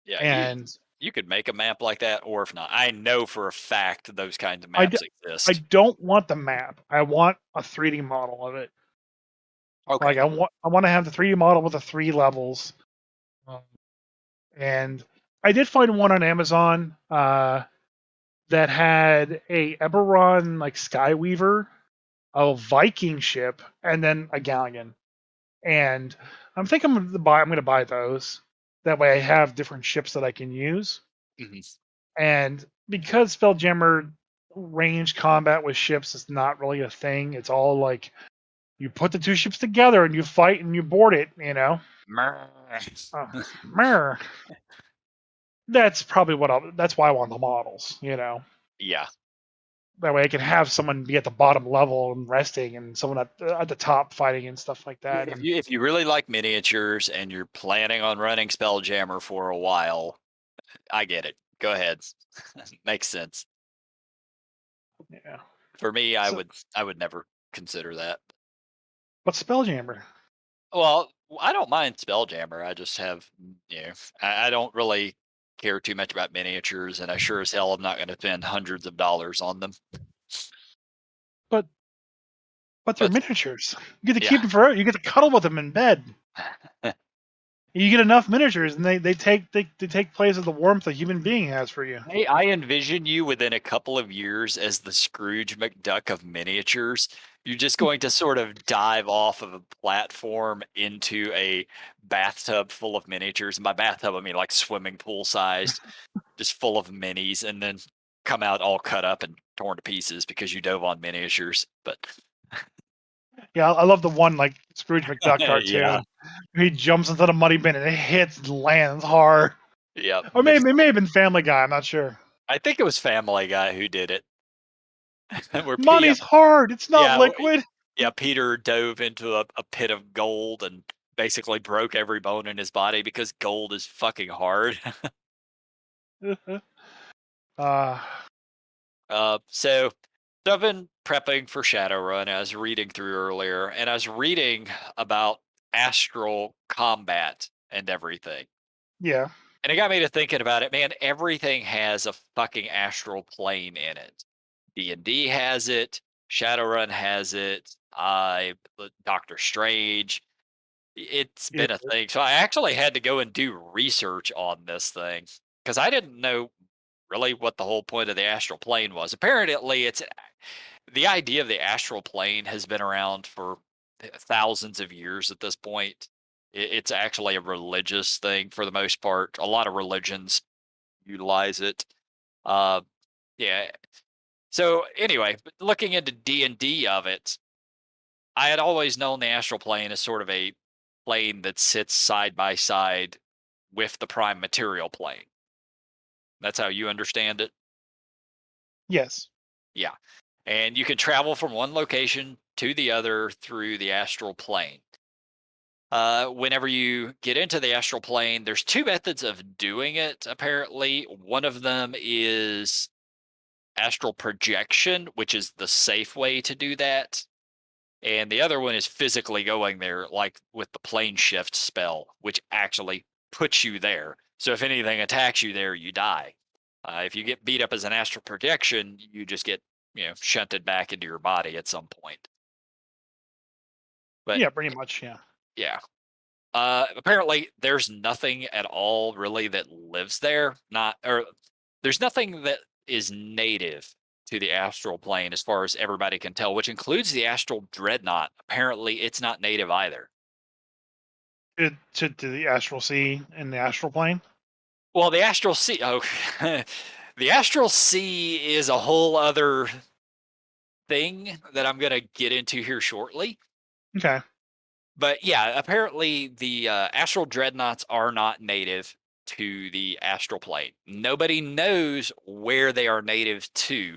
Yeah, And you could make a map like that, or if not, I know for a fact those kinds of I, d- maps I exist. don't want the map. I want a 3D model of it. Like Okay. I want to have the 3D model with the 3 levels. Um, and I did find one on Amazon that had a Eberron like Skyweaver, a Viking ship, and then a galleon. And I'm thinking I'm gonna buy those. That way I have different ships that I can use. Mhm. And because Spelljammer range combat with ships is not really a thing, it's all like you put the 2 ships together and you fight and you board it. Meh. Uh, meh. That's probably that's why I want the models. Yeah. That way I can have someone be at the bottom level and resting and someone at the top fighting and stuff like Yeah, that. if And you really like miniatures and you're planning on running Spelljammer for a while, I get it. Go ahead. Makes sense. yeah. For me, So I would never consider that. what's Spelljammer? Well, I don't mind Spelljammer. I just have, I don't really care too much about miniatures, and I sure as hell am not going to spend hundreds of dollars on them. But they're But miniatures. You get to yeah, keep them forever. You get to cuddle with them in bed. You get enough miniatures, and they take place of the warmth a human being has for you. Hey, I envision you within a couple of years as the Scrooge McDuck of miniatures. You're just going to sort of dive off of a platform into a bathtub full of miniatures. And by bathtub, I mean like swimming pool sized, just full of minis, and then come out all cut up and torn to pieces because you dove on miniatures. But Yeah, I love the one like Scrooge McDuck yeah, cartoon. He jumps into the muddy bin and it hits and lands hard. yeah. Or maybe it may have been Family Guy. I'm not sure. I think it was Family Guy who did it. Where P, Money's hard. It's not yeah, liquid. yeah, Peter dove into a pit of gold and basically broke every bone in his body because gold is fucking hard. uh, So I've been prepping for Shadowrun. I was reading through earlier, and I was reading about astral combat and everything. yeah, And it got me to thinking about it. Man, everything has a fucking astral plane in it. D&D has it. Shadowrun has it. Doctor Strange. It's yeah. been a thing. So I actually had to go and do research on this thing because I didn't know really what the whole point of the astral plane was. Apparently, it's the idea of the astral plane has been around for thousands of years at this point. It's actually a religious thing for the most part. A lot of religions utilize it. Uh, yeah. So anyway, looking into D&D of it, I had always known the astral plane as sort of a plane that sits side by side with the prime material plane. That's how you understand it? Yes. Yeah. And you can travel from one location to the other through the astral plane. Whenever you get into the astral plane, there's two methods of doing it, apparently. One of them is astral projection, which is the safe way to do that. And the other one is physically going there, like with the plane shift spell, which actually puts you there. So if anything attacks you there, you die. If you get beat up as an astral projection, you just get shunted back into your body at some point. But Yeah, pretty much. Yeah. yeah, apparently there's nothing at all really that lives there. Not or there's nothing that is native to the astral plane as far as everybody can tell, which includes the astral dreadnought. Apparently, it's not native either. To the astral sea and the astral plane. Well, the astral sea. Oh, the astral sea is a whole other thing that I'm going to get into here shortly. Okay. But yeah, apparently the astral dreadnoughts are not native to the astral plane. Nobody knows where they are native to,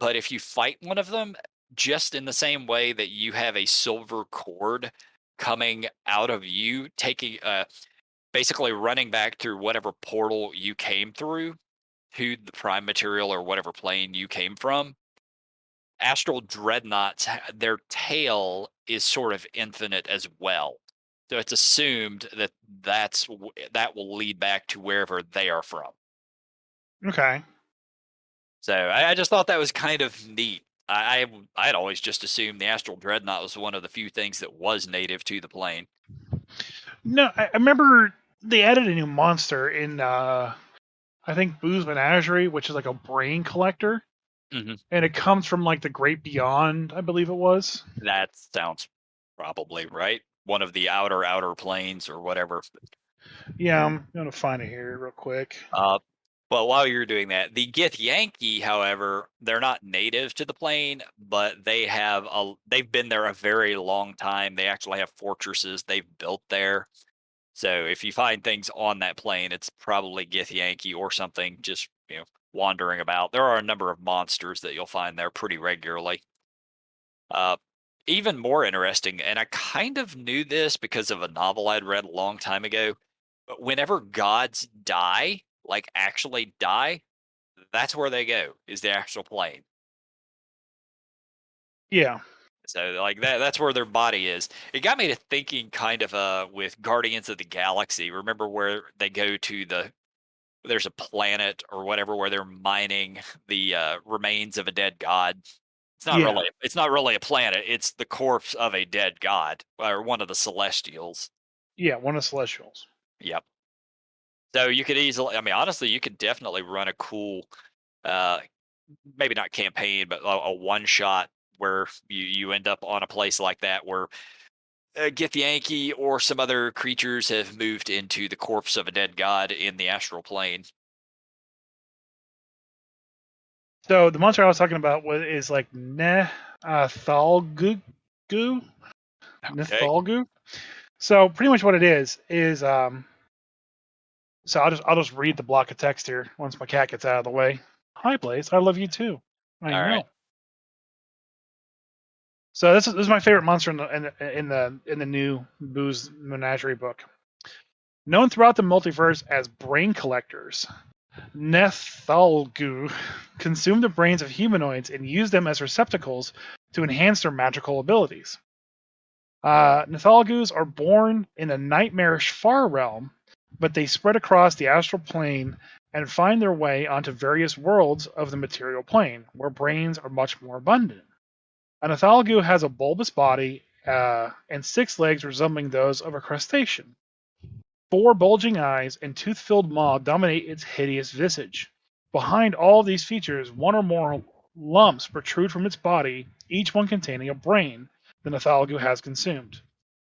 but if you fight one of them, just in the same way that you have a silver cord coming out of you, taking basically running back through whatever portal you came through to the prime material or whatever plane you came from. Astral dreadnoughts, their tail is sort of infinite as well. So it's assumed that that will lead back to wherever they are from. Okay. So I just thought that was kind of neat. I had always just assumed the astral dreadnought was one of the few things that was native to the plane. No, I remember they added a new monster in I think Boo's Menagerie, which is like a brain collector, Hmm. and it comes from like the Great Beyond, I believe it was. That sounds probably right. One of the outer planes or whatever. Yeah, I'm gonna find it here real quick. Uh, but while you're doing that, the Gith Yankee, however, they're not native to the plane, but they've been there a very long time. They actually have fortresses they've built there. So if you find things on that plane, it's probably Gith Yankee or something just wandering about. There are a number of monsters that you'll find there pretty regularly. Uh, Even more interesting, and I kind of knew this because of a novel I'd read a long time ago. But whenever gods die, like actually die, that's where they go, is the actual plane. Yeah, So like that's where their body is. It got me to thinking kind of with Guardians of the Galaxy. Remember where they go to there's a planet or whatever where they're mining the remains of a dead god. yeah, It's not really a planet. It's the corpse of a dead god or one of the celestials. yeah. One of the Celestials. Yep. So you could easily, I mean, honestly, you could definitely run a cool, uh, maybe not campaign, but a one shot where you end up on a place like that where Githyanki or some other creatures have moved into the corpse of a dead god in the astral plane. So the monster I was talking about is like Nethalgu, Okay. Nethalgu. So pretty much what it is. So I'll just read the block of text here once my cat gets out of the way. Hi, Blaze. I love you too. I All right. know. So this is my favorite monster in the new Boo's Menagerie book. Known throughout the multiverse as brain collectors, Nethalgu consume the brains of humanoids and use them as receptacles to enhance their magical abilities. Nethalgus are born in a nightmarish far realm, but they spread across the astral plane and find their way onto various worlds of the material plane, where brains are much more abundant. An Nethalgu has a bulbous body and 6 legs resembling those of a crustacean. 4 bulging eyes and tooth-filled maw dominate its hideous visage. Behind all these features, one or more lumps protrude from its body, each one containing a brain the Nethalgu has consumed.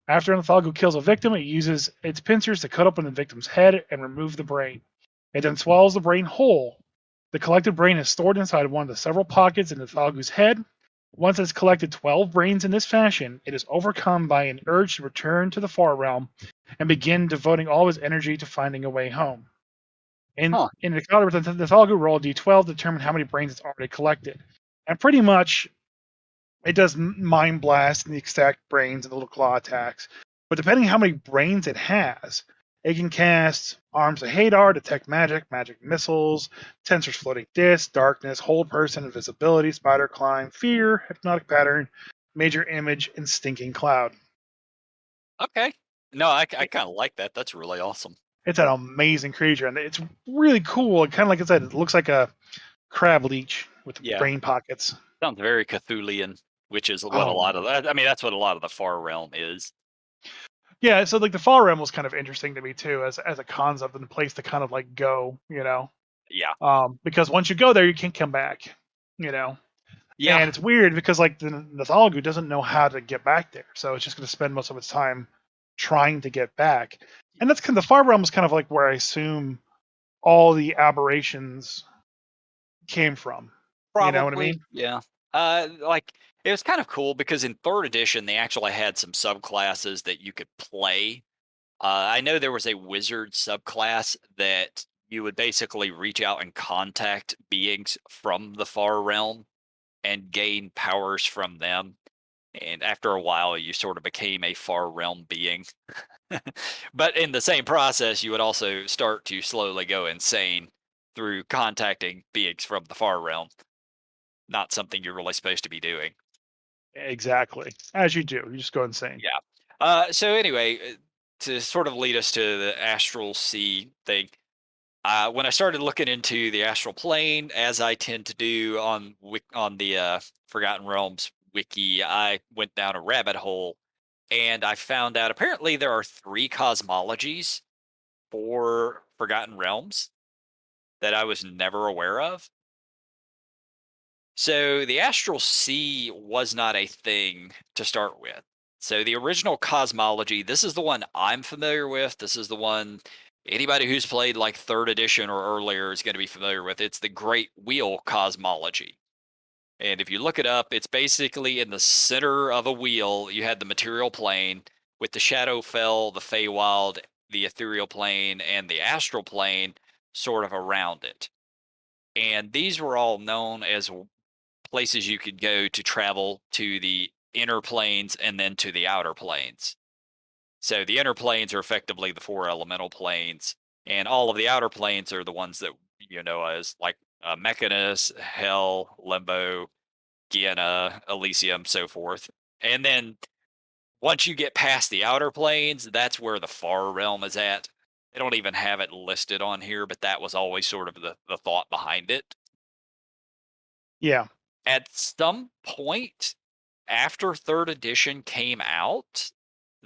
After an Nethalgu kills a victim, it uses its pincers to cut open the victim's head and remove the brain. It then swallows the brain whole. The collected brain is stored inside one of the several pockets in the Nethalgu's head. Once it has collected 12 brains in this fashion, it is overcome by an urge to return to the far realm and begin devoting all his energy to finding a way home. Huh. In the encounter with the Nethalgu, roll d12 to determine how many brains it's already collected. And pretty much, it does mind blast and the exact brains and the little claw attacks. But depending on how many brains it has, it can cast Arms of Hadar, Detect Magic, Magic Missiles, Tensor's Floating Disc, Darkness, Hold Person, Invisibility, Spider Climb, Fear, Hypnotic Pattern, Major Image, and Stinking Cloud. Okay. No, I It, kind of like that. That's really awesome. it's an amazing creature, and it's really cool. And kind of like I said, it looks like a crab leech with Yeah. brain pockets. Sounds very Cthulian, which is what a Oh, lot of that. I mean, that's what a lot of the far realm is. yeah. So like the Fall Realm was kind of interesting to me too, as a concept and a place to kind of like go, Yeah. because once you go there, you can't come back, you know. Yeah. And it's weird because like the Thalgu doesn't know how to get back there, so it's just going to spend most of its time trying to get back. And that's kind of the Far Realm is kind of like where I assume all the aberrations came from. You know what I Probably. mean? Yeah. Like it was kind of cool because in third edition they actually had some subclasses that you could play. I know there was a wizard subclass that you would basically reach out and contact beings from the far realm and gain powers from them. And after a while, you sort of became a far realm being. But in the same process, you would also start to slowly go insane through contacting beings from the far realm. Not something you're really supposed to be doing. Exactly. As you do, you just go insane. Yeah. So anyway, to sort of lead us to the astral sea thing, when I started looking into the astral plane, as I tend to do on on the Forgotten Realms wiki, I went down a rabbit hole and I found out apparently there are 3 cosmologies for Forgotten Realms that I was never aware of. So the astral sea was not a thing to start with. So the original cosmology, this is the one I'm familiar with. This is the one anybody who's played like third edition or earlier is going to be familiar with. It's the Great Wheel cosmology. And if you look it up, it's basically in the center of a wheel, you had the material plane with the Shadowfell, the Feywild, the ethereal plane, and the astral plane sort of around it. And these were all known as places you could go to travel to the inner planes and then to the outer planes. So the inner planes are effectively the 4 elemental planes, and all of the outer planes are the ones that you know as like Mechanus, Hell, Limbo, Gehenna, Elysium, so forth. And then once you get past the outer planes, that's where the far realm is at. They don't even have it listed on here, but that was always sort of the thought behind it. Yeah. At some point after third edition came out,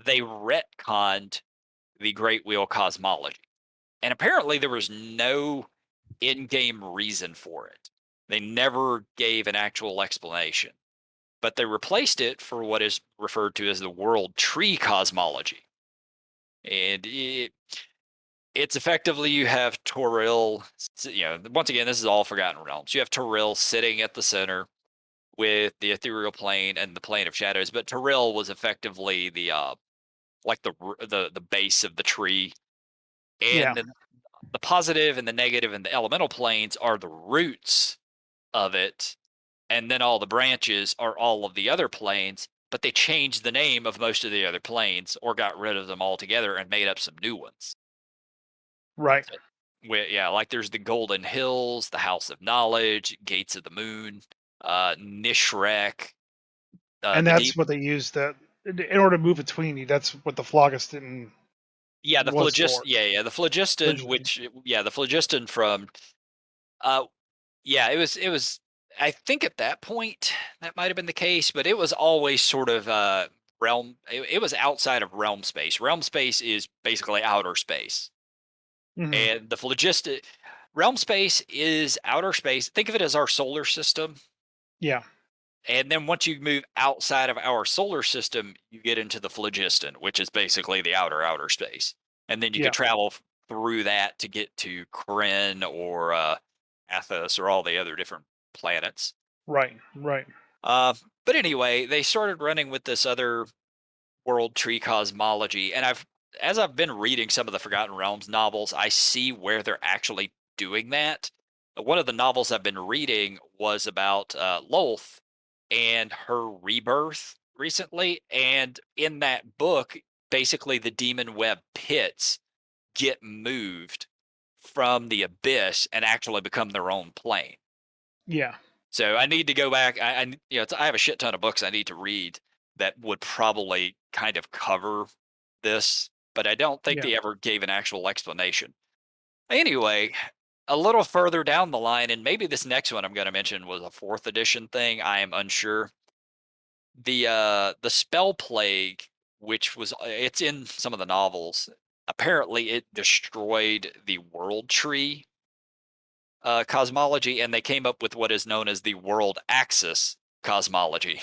they retconned the Great Wheel cosmology. And apparently there was no in-game reason for it. They never gave an actual explanation, but they replaced it for what is referred to as the world tree cosmology. And it's effectively you have Toril, once again, this is all Forgotten Realms. You have Toril sitting at the center with the ethereal plane and the plane of shadows, but Toril was effectively the like the base of the tree, Yeah. and then the positive and the negative and the elemental planes are the roots of it, and then all the branches are all of the other planes, but they changed the name of most of the other planes or got rid of them altogether and made up some new ones. Right. So, yeah, like there's the Golden Hills, the House of Knowledge, Gates of the Moon, Nishrek, And the that's deep. what they used that in order to move between you. That's what the phlogiston Yeah, the was phlogiston. for. Yeah, the phlogiston, Phlogiston. which yeah, the phlogiston from uh yeah, it was I think at that point that might have been the case, but it was always sort of it was outside of realm space. Realm space is basically outer space. Hmm. And the phlogiston realm space is outer space. Think of it as our solar system. Yeah. And then once you move outside of our solar system, you get into the phlogiston, which is basically the outer space. And then you could Yeah. travel through that to get to Kryn or Athos or all the other different planets. Right. Right. Uh, but anyway, they started running with this other world tree cosmology, and as I've been reading some of the Forgotten Realms novels, I see where they're actually doing that. One of the novels I've been reading was about Lolth and her rebirth recently, and in that book, basically the demon web pits get moved from the abyss and actually become their own plane. Yeah. So I need to go back. I have a shit ton of books I need to read that would probably kind of cover this, but I don't think Yeah. they ever gave an actual explanation. Anyway, a little further down the line, and maybe this next one I'm going to mention was a fourth edition thing. I am unsure. The spell plague, which was it's in some of the novels. Apparently, it destroyed the world tree cosmology, and they came up with what is known as the world axis cosmology.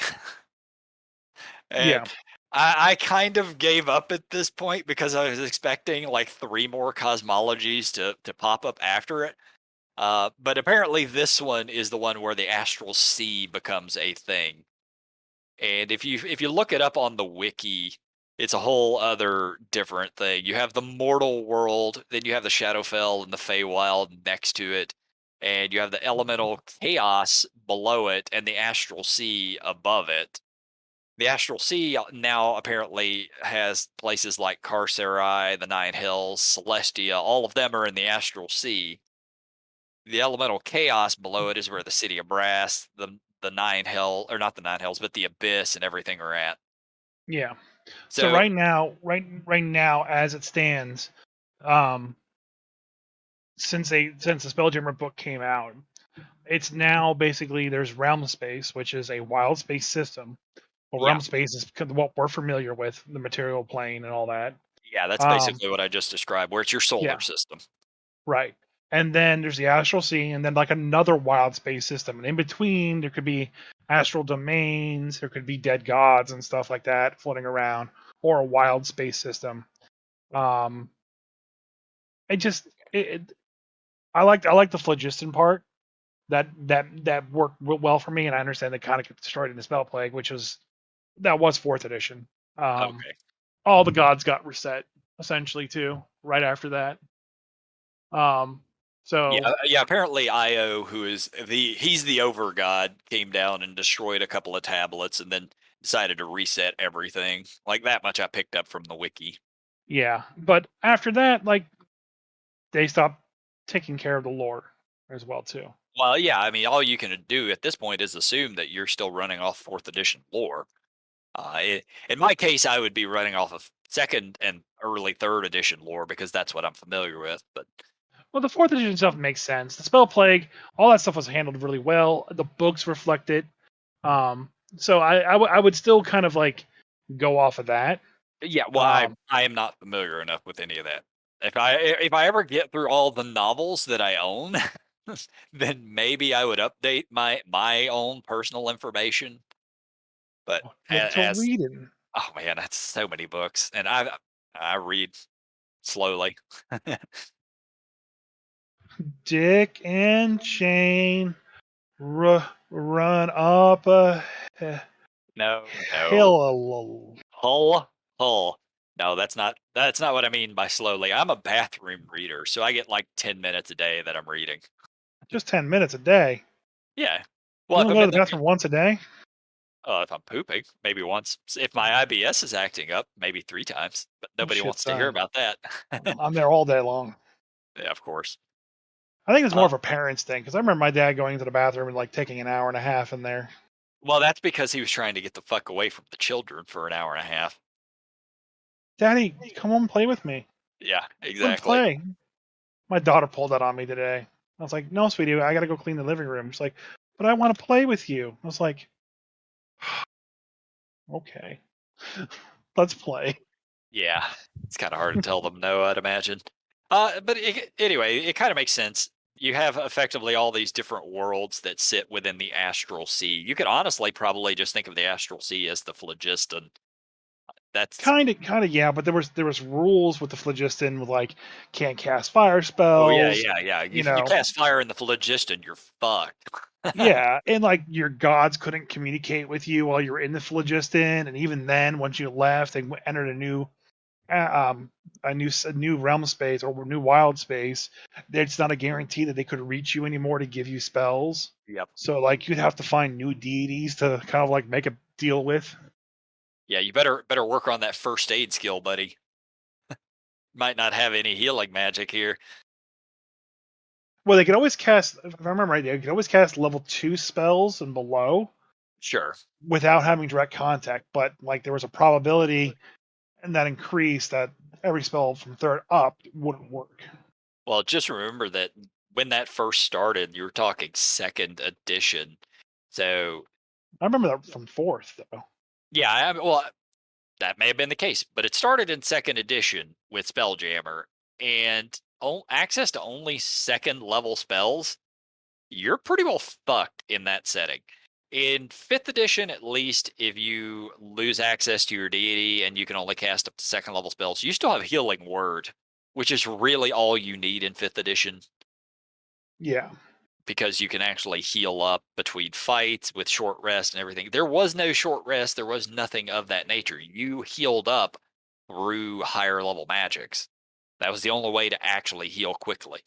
And Yeah. I kind of gave up at this point because I was expecting like three more cosmologies to pop up after it. But apparently, this one is the one where the astral sea becomes a thing. And if you look it up on the wiki, it's a whole other different thing. You have the mortal world, then you have the Shadowfell and the Feywild next to it, and you have the elemental chaos below it and the astral sea above it. The astral sea now apparently has places like Carcerai, the Nine Hills, Celestia. All of them are in the astral sea. The elemental chaos below it is where the city of brass, the nine hell, or not the nine hells, but the abyss and everything are at. Yeah. So So right now, as it stands, um, since the Spelljammer book came out, it's now basically there's realm space, which is a wild space system. Well, yeah, realm space is what we're familiar with, the material plane and all that. yeah, that's Um, basically what I just described, where it's your yeah, solar system. right. And then there's the astral sea, and then like another wild space system. And in between, there could be astral domains, there could be dead gods and stuff like that floating around, or a wild space system. Um, it just it I like the phlogiston part. That worked well for me, and I understand they kind of get destroyed in the spell plague, which was fourth edition. Um, Okay. all the gods got reset essentially too right after that. Um, Yeah, so yeah. Apparently, Io, he's the over god, came down and destroyed a couple of tablets, and then decided to reset everything. Like that much, I picked up from the wiki. yeah, but after that, like they stopped taking care of the lore as well too. Well, yeah, I mean, all you can do at this point is assume that you're still running off fourth edition lore. In my case, I would be running off of second and early third edition lore because that's what I'm familiar with. But Well, the fourth edition stuff makes sense. The spell plague, all that stuff was handled really well. The books reflect it. So I would still kind of like go off of that. Yeah, well, Um, I am not familiar enough with any of that. If I ever get through all the novels that I own, then maybe I would update my own personal information. But get to as reading. oh man, that's so many books, and I read slowly. Dick and Jane run up a No, no, hill. hull, hull. No, that's not what I mean by slowly. I'm a bathroom reader, so I get like 10 minutes a day that I'm reading. Just 10 minutes a day. Yeah. Well, You if only I'm go to in the the bathroom once a day. if I'm pooping, maybe once. If my IBS is acting up, maybe 3 times, but nobody Shit, wants to hear son. about that. I'm there all day long. Yeah, of course. I think it's more Uh, of a parents thing because I remember my dad going to the bathroom and like taking an hour and a half in there. well, that's because he was trying to get the fuck away from the children for an hour and a half. Daddy, come on, play with me. Yeah, I want to exactly. play. My daughter pulled that on me today. I was like, no, sweetie, I got to go clean the living room. She's like, but I want to play with you. I was like, okay, let's play. Yeah, it's kinda hard to tell them no, I'd imagine. But anyway, it kinda makes sense. You have effectively all these different worlds that sit within the astral sea. You could honestly probably just think of the astral sea as the phlogiston. That's Kind of, yeah. But there was rules with the phlogiston with like can't cast fire oh, yeah, spells. yeah, yeah. You You know, cast fire in the phlogiston, you're fucked. yeah, and like your gods couldn't communicate with you while you were in the phlogiston, and even then, once you left and entered uh, um, a new realm space or new wild space, it's not a guarantee that they could reach you anymore to give you spells. Yep. So like you'd have to find new deities to kind of like make a deal with. Yeah, you better work on that first aid skill, buddy. Might not have any healing magic here. Well, they could always cast, if I remember right, they could always cast level 2 spells and below Sure. without having direct contact. But like there was a probability, and that increased that every spell from third up wouldn't work. Well, just remember that when that first started, you were talking second edition. So, I remember that from fourth though. yeah, well, that may have been the case, but it started in second edition with Spelljammer and access to only second level spells. You're pretty well fucked in that setting. In fifth edition, at least, if you lose access to your deity and you can only cast up to second level spells, you still have Healing Word, which is really all you need in fifth edition Yeah. because you can actually heal up between fights with short rest and everything. There was no short rest, there was nothing of that nature. You healed up through higher level magics. That was the only way to actually heal quickly.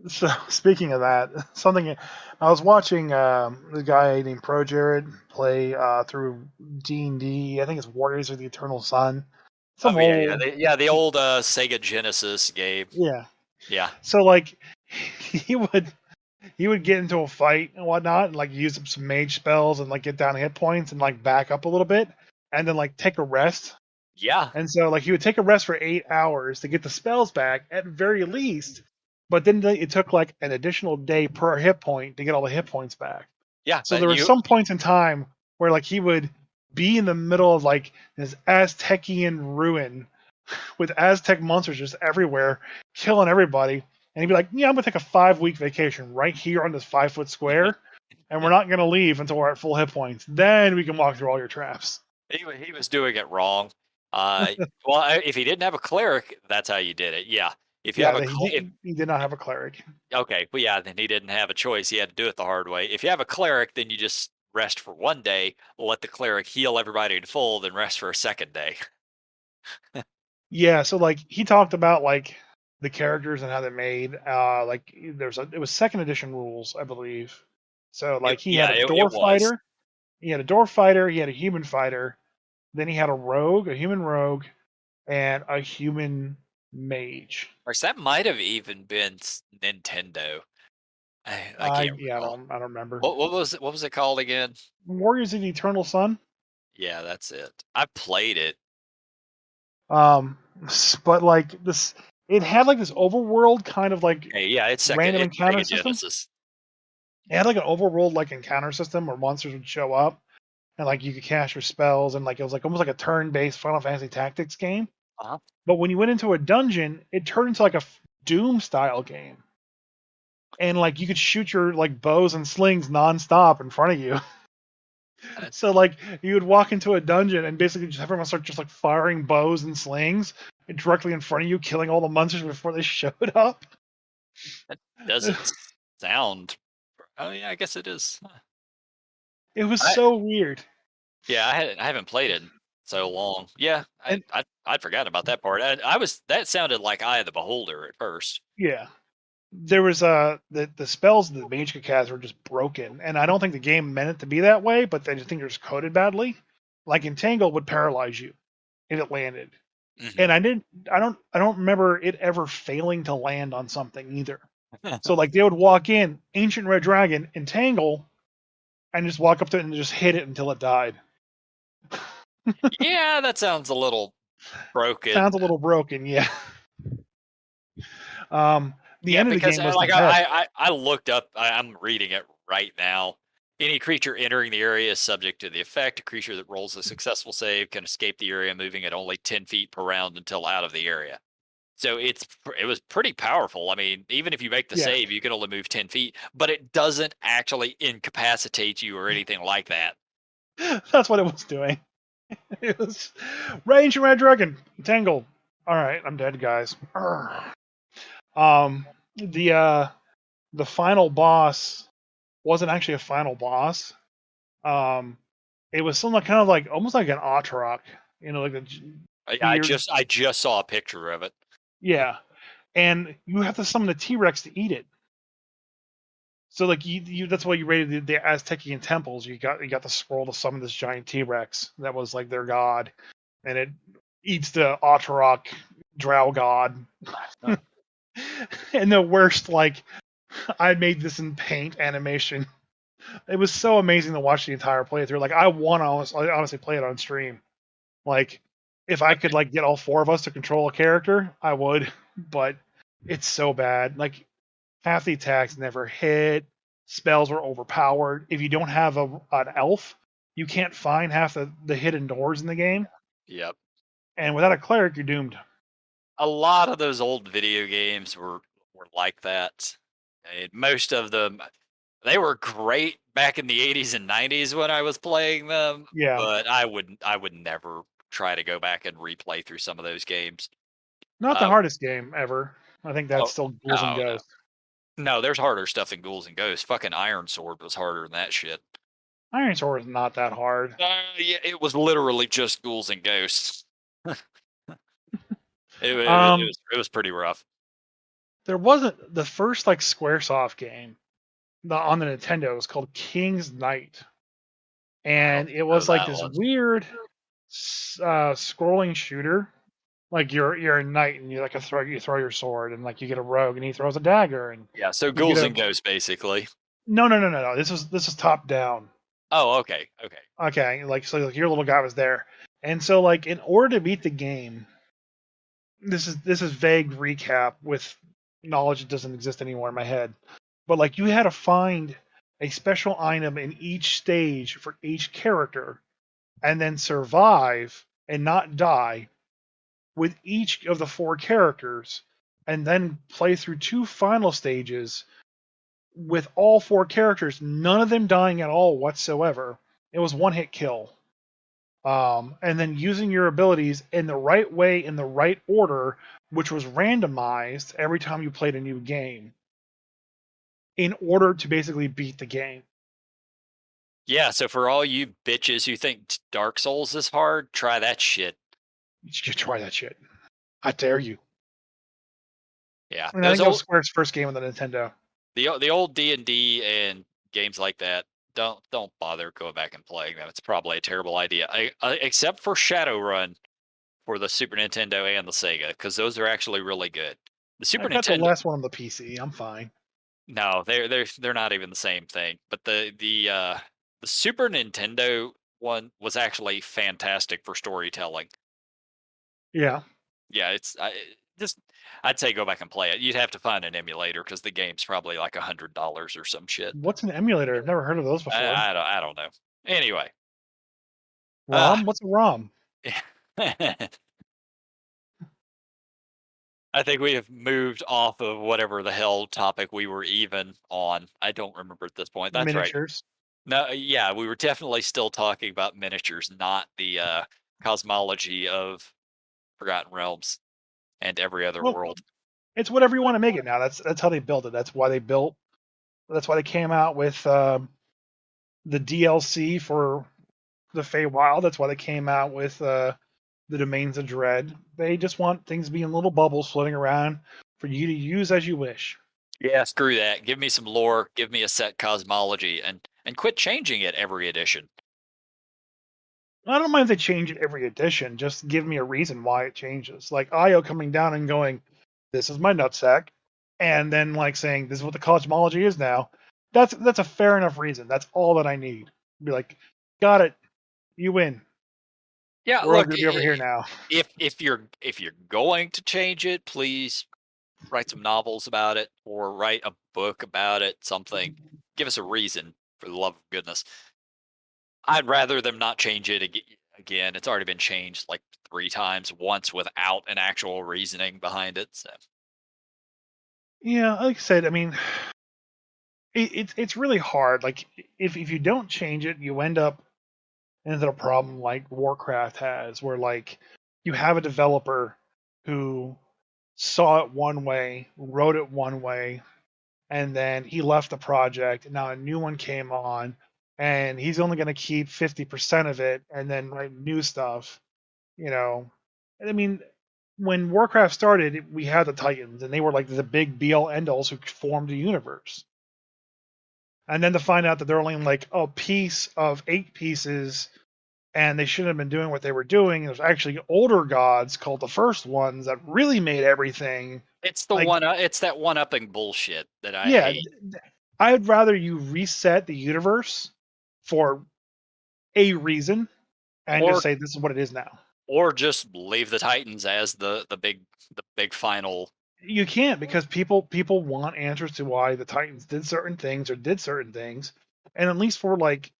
So speaking of that, something I was watching the guy named Pro Jared play through D&D. I think it's Warriors of the Eternal Sun. Some Oh yeah, yeah, old, the old Sega Genesis game. yeah. Yeah, So like he would he would get into a fight and whatnot and like use up some mage spells and like get down hit points and like back up a little bit and then like take a rest. yeah, And so like he would take a rest for 8 hours to get the spells back at very least, but then it took like an additional day per hit point to get all the hit points back. yeah. So But there were you, some points in time where like he would be in the middle of like this Aztecian ruin with Aztec monsters just everywhere, killing everybody. And he'd be like, "Yeah, I'm gonna take a 5 week vacation right here on this 5 foot square, and we're not gonna leave until we're at full hit points. Then we can walk through all your traps." he was doing it wrong. Well, if he didn't have a cleric, that's how you did it. Yeah, if you have Yeah, a that if he did not have a cleric. okay, well, yeah, then he didn't have a choice. He had to do it the hard way. If you have a cleric, then you just rest for one day, let the cleric heal everybody in full, then rest for a second day. Yeah, so like he talked about like the characters and how they're made. Like it was second edition rules, I believe. So like he had Yeah, a it door was. fighter, he had a door fighter, he had a human fighter, then he had a rogue, a human rogue, and a human mage. Or that might have even been Nintendo. I can't recall. I don't remember. What was it called again? Warriors of the Eternal Sun. Yeah, that's it. I played it. Um, but like this, it had like this overworld kind of like Hey, yeah, random it's encounter Sega system. Genesis. It had like an overworld like encounter system where monsters would show up, and like you could cast your spells, and like it was like almost like a turn-based Final Fantasy Tactics game. Uh-huh. But when you went into a dungeon, it turned into like a Doom style game, and like you could shoot your like bows and slings nonstop in front of you. Uh, So like you would walk into a dungeon and basically just everyone start just like firing bows and slings directly in front of you, killing all the monsters before they showed up. That doesn't sound. Oh yeah, I guess it is. It was I so weird. Yeah, I haven't played it in so long. Yeah, And I'd forgotten about that part. I was that sounded like Eye of the Beholder at first. yeah, there was the spells that the mage could cast were just broken, and I don't think the game meant it to be that way, but I just think they're just coded badly. Like Entangle would paralyze you if it landed, Hmm. and I don't remember it ever failing to land on something either. So like they would walk in, Ancient Red Dragon, Entangle, and just walk up to it and just hit it until it died. Yeah, that sounds a little Sounds broken. a little broken, yeah. Um, the Yeah, end of the because game was the like best. I looked up. I'm reading it right now. Any creature entering the area is subject to the effect. A creature that rolls a successful save can escape the area, moving at only 10 feet per round until out of the area. So it was pretty powerful. I mean, even if you make the Yeah, save, you can only move 10 feet, but it doesn't actually incapacitate you or anything like that. that's what it was doing. It was Range and Red Dragon, Entangle. All right, I'm dead, guys. Arrgh. Um, the final boss wasn't actually a final boss. Um, it was something kind of like almost like an Autorok, like a weird. I just saw a picture of it. Yeah, and you have to summon the T Rex to eat it. So like you that's why you raided the Aztecian temples. You got the scroll to summon this giant T Rex that was like their god, and it eats the Autorok drow god. Huh. And the worst, like I made this in paint animation. It was so amazing to watch the entire playthrough. Like I want to honestly play it on stream. Like if I could Okay. like get all four of us to control a character, I would. But it's so bad. Like half the attacks never hit. Spells were overpowered. If you don't have an elf, you can't find half the hidden doors in the game. Yep. And without a cleric, you're doomed. A lot of those old video games were like that. Most of them they were great back in the 80s and 90s when I was playing them, Yeah, but I would never try to go back and replay through some of those games. not the Uh, hardest game ever. I think that's oh, still Ghouls and no, no. Ghosts. No, there's harder stuff than Ghouls and Ghosts. Fucking Iron Sword was harder than that shit. Iron Sword is not that hard. Yeah, it was literally just Ghouls and Ghosts. Um, It was pretty rough. there wasn't the first like SquareSoft game on the Nintendo was called King's Knight, I don't and it know was like that this one. weird scrolling shooter. Like you're a knight and you throw your sword and like you get a rogue and he throws a dagger and Yeah, so you get Ghouls a and Ghosts basically. no. This is top down. Oh, okay, okay. Okay, like so like your little guy was there, and so like in order to beat the game, this is vague recap with knowledge that doesn't exist anymore in my head, but like you had to find a special item in each stage for each character, and then survive and not die with each of the four characters, and then play through two final stages with all four characters, none of them dying at all whatsoever. It was one hit kill. And then using your abilities in the right way, in the right order, which was randomized every time you played a new game, in order to basically beat the game. Yeah, so for all you bitches who think Dark Souls is hard, try that shit. You should try that shit. I dare you. Yeah, And I those think that was old Square's first game on the Nintendo. the old D&D and games like that, don't bother going back and playing them. It's probably a terrible idea. Except for Shadowrun for the Super Nintendo and the Sega, because those are actually really good. The I Super got the Nintendo, last one on the PC. I'm fine. no, they're not even the same thing. But the Super Nintendo one was actually fantastic for storytelling. Yeah. Yeah, just I'd say go back and play it. You'd have to find an emulator because the game's probably like $100 or some shit. What's an emulator? I've never heard of those before. I don't know. Anyway, Ah, Rom? What's a Rom? I think we have moved off of whatever the hell topic we were even on. I don't remember at this point. That's right. Miniatures. No, yeah, we were definitely still talking about miniatures, not the cosmology of Forgotten Realms and every other Well, world. it's whatever you want to make it now. That's how they built it. That's why they built. That's why they came out with the DLC for the Feywild. That's why they came out with the Domains of Dread. They just want things being little bubbles floating around for you to use as you wish. Yeah, screw that. Give me some lore. Give me a set cosmology, and quit changing it every edition. I don't mind if they change it every edition. Just give me a reason why it changes. Like Io coming down and going, "This is my nutsack," and then like saying, "This is what the cosmology is now." That's a fair enough reason. That's all that I need. Be like, "Got it. You win. Yeah, We're all look, gonna be over here now." if you're going to change it, please write some novels about it or write a book about it. Something. Give us a reason, for the love of goodness. I'd rather them not change it again. It's already been changed like 3 times, once without an actual reasoning behind it. So Yeah, like I said, I mean, it's really hard. Like if you don't change it, you end up into a problem like Warcraft has, where like you have a developer who saw it one way, wrote it one way, and then he left the project. And now a new one came on, and he's only going to keep 50% of it, and then write new stuff. You know, I mean, when Warcraft started, we had the Titans, and they were like the big be all end alls who formed the universe. And then to find out that they're only like a piece of 8 pieces and they shouldn't have been doing what they were doing. There's actually older gods called the first ones that really made everything it's the like, one. It's that one upping bullshit that I yeah. hate. I'd rather you reset the universe for a reason and just Or say this is what it is now. just leave the Titans as the big final. You can't, because people want answers to why the Titans did certain things or did certain things, and at least for like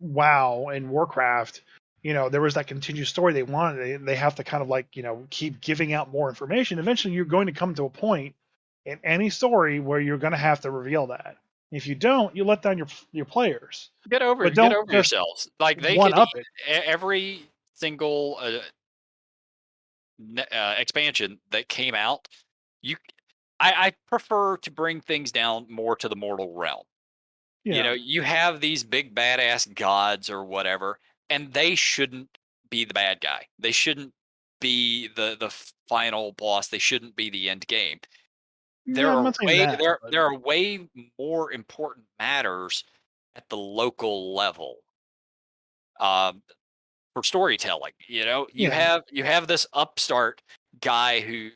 WoW and Warcraft, there was that continued story they wanted. They have to kind of like, keep giving out more information. Eventually, you're going to come to a point in any story where you're going to have to reveal that. If you don't, you let down your players. But Get don't over just yourselves. Like they one could up it. every single expansion that came out. You, I prefer to bring things down more to the mortal realm. Yeah, You have these big badass gods or whatever, and they shouldn't be the bad guy. They shouldn't be the final boss. They shouldn't be the end game. yeah. I'm not saying that, but There are way more important matters at the local level. Um, for storytelling. yeah, You have this upstart guy who,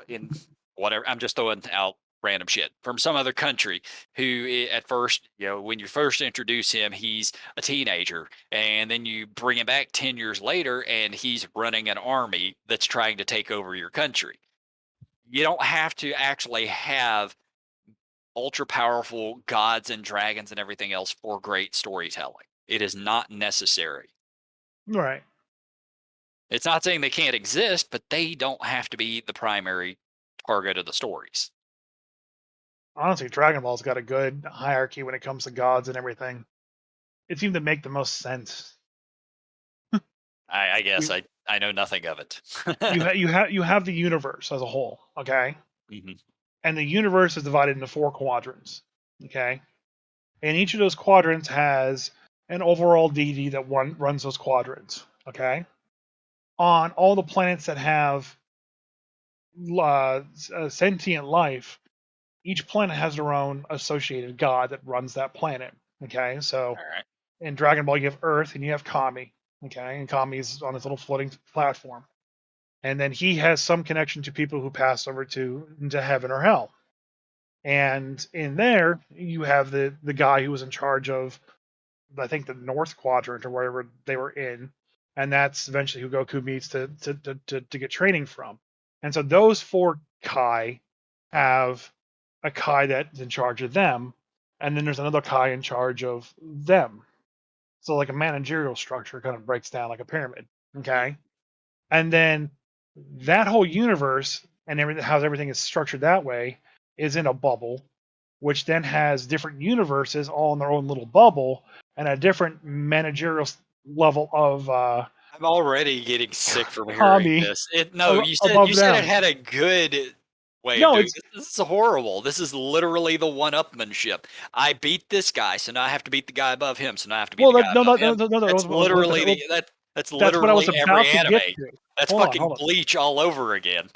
in whatever, I'm just throwing out random shit from some other country, who at first, when you first introduce him, he's a teenager, and then you bring him back 10 years later and he's running an army that's trying to take over your country. You don't have to actually have ultra powerful gods and dragons and everything else for great storytelling. It is not necessary. right. It's not saying they can't exist, but they don't have to be the primary target of the stories. Honestly, Dragon Ball's got a good hierarchy when it comes to gods and everything. It seemed to make the most sense. I guess You I know nothing of it. you have the universe as a whole, okay? Mhm. And the universe is divided into 4 quadrants, okay? And each of those quadrants has an overall deity that runs those quadrants, okay? On all the planets that have sentient life, each planet has their own associated god that runs that planet, okay? So All right. in Dragon Ball, you have Earth and you have Kami, okay? And Kami is on this little floating platform. And then he has some connection to people who pass over into heaven or hell. And in there, you have the guy who was in charge of, I think, the North Quadrant or wherever they were in, and that's eventually who Goku meets to get training from. And so those 4 Kai have a Kai that's in charge of them, and then there's another Kai in charge of them. So like a managerial structure kind of breaks down like a pyramid. Mm. Okay. And then that whole universe and everything, how everything is structured that way, is in a bubble, which then has different universes all in their own little bubble and a different managerial level of I'm already getting sick from hearing Tommy this. No, above you said it them. had a good way of No, doing it's this. This is horrible. This is literally the one-upmanship. I beat this guy, so now I have to beat the guy above him. So now I have to beat well, the guy no, above no, no, him. no, no, no, That's literally well, that's that's what I was literally every about to anime. get to. That's Hold on, fucking hold on. Bleach all over again.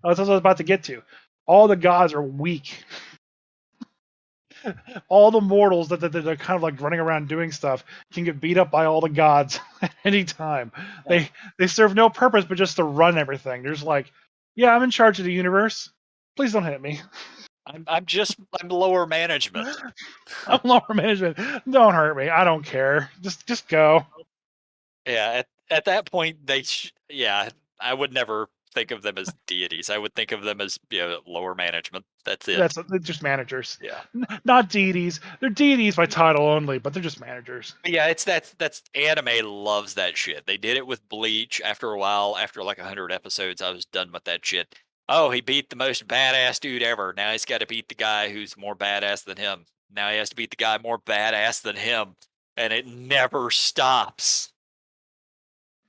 That's what I was about to get to. All the gods are weak. All the mortals that are kind of like running around doing stuff can get beat up by all the gods at any time. They serve no purpose but just to run everything. There's like, yeah, I'm in charge of the universe. Please don't hit me. I'm lower management. I'm lower management. Don't hurt me. I don't care. Just go. Yeah, at that point, yeah, I would never think of them as deities. I would think of them as, lower management. That's it. They're just managers, Yeah. not deities. They're deities by title only, but they're just managers. But yeah, that's anime loves that shit. They did it with Bleach. After a while, after like 100 episodes, I was done with that shit. Oh, he beat the most badass dude ever. Now he's got to beat the guy who's more badass than him. Now he has to beat the guy more badass than him, and it never stops.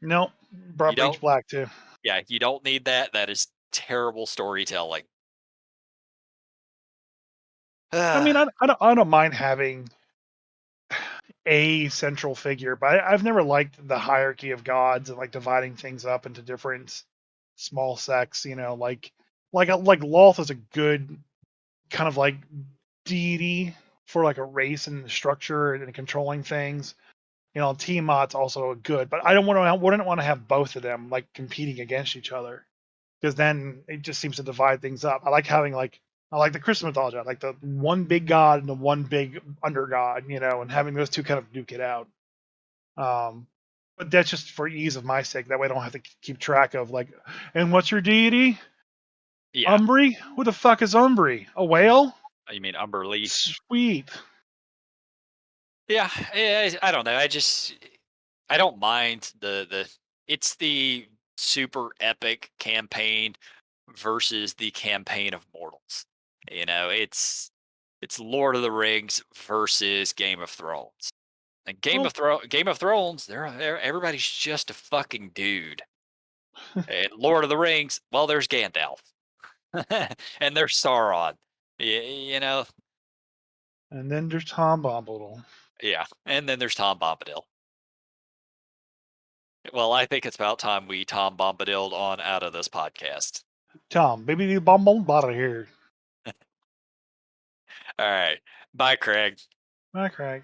Nope. You Brought don't Bleach Black too. Yeah, you don't need that. That is terrible storytelling. I mean, Ah, I don't mind having a central figure, but I've never liked the hierarchy of gods and like dividing things up into different small sects. You know, like Loth is a good kind of like deity for like a race and structure and controlling things. You know, Tiamat's also a good, but wouldn't want to have both of them like competing against each other because then it just seems to divide things up. I like the Christmas mythology. I like the one big god and the one big under god, you know, and having those two kind of duke it out. Um, but that's just for ease of my sake. That way I don't have to keep track of like, and what's your deity? yeah. Umbri? Who the fuck is Umbri? A whale? You mean Umber Lee? Sweet. Yeah, I don't know. I don't mind it's the super epic campaign versus the campaign of mortals. It's Lord of the Rings versus Game of Thrones. And Well, Game of Thrones, everybody's just a fucking dude. And Lord of the Rings, well, there's Gandalf. And there's Sauron. You know, and then there's Tom Bombadil. yeah. And then there's Tom Bombadil. Well, I think it's about time we Tom Bombadiled on out of this podcast. Tom, baby, the Bombadil here. All right. Bye, Craig. Hi, Craig.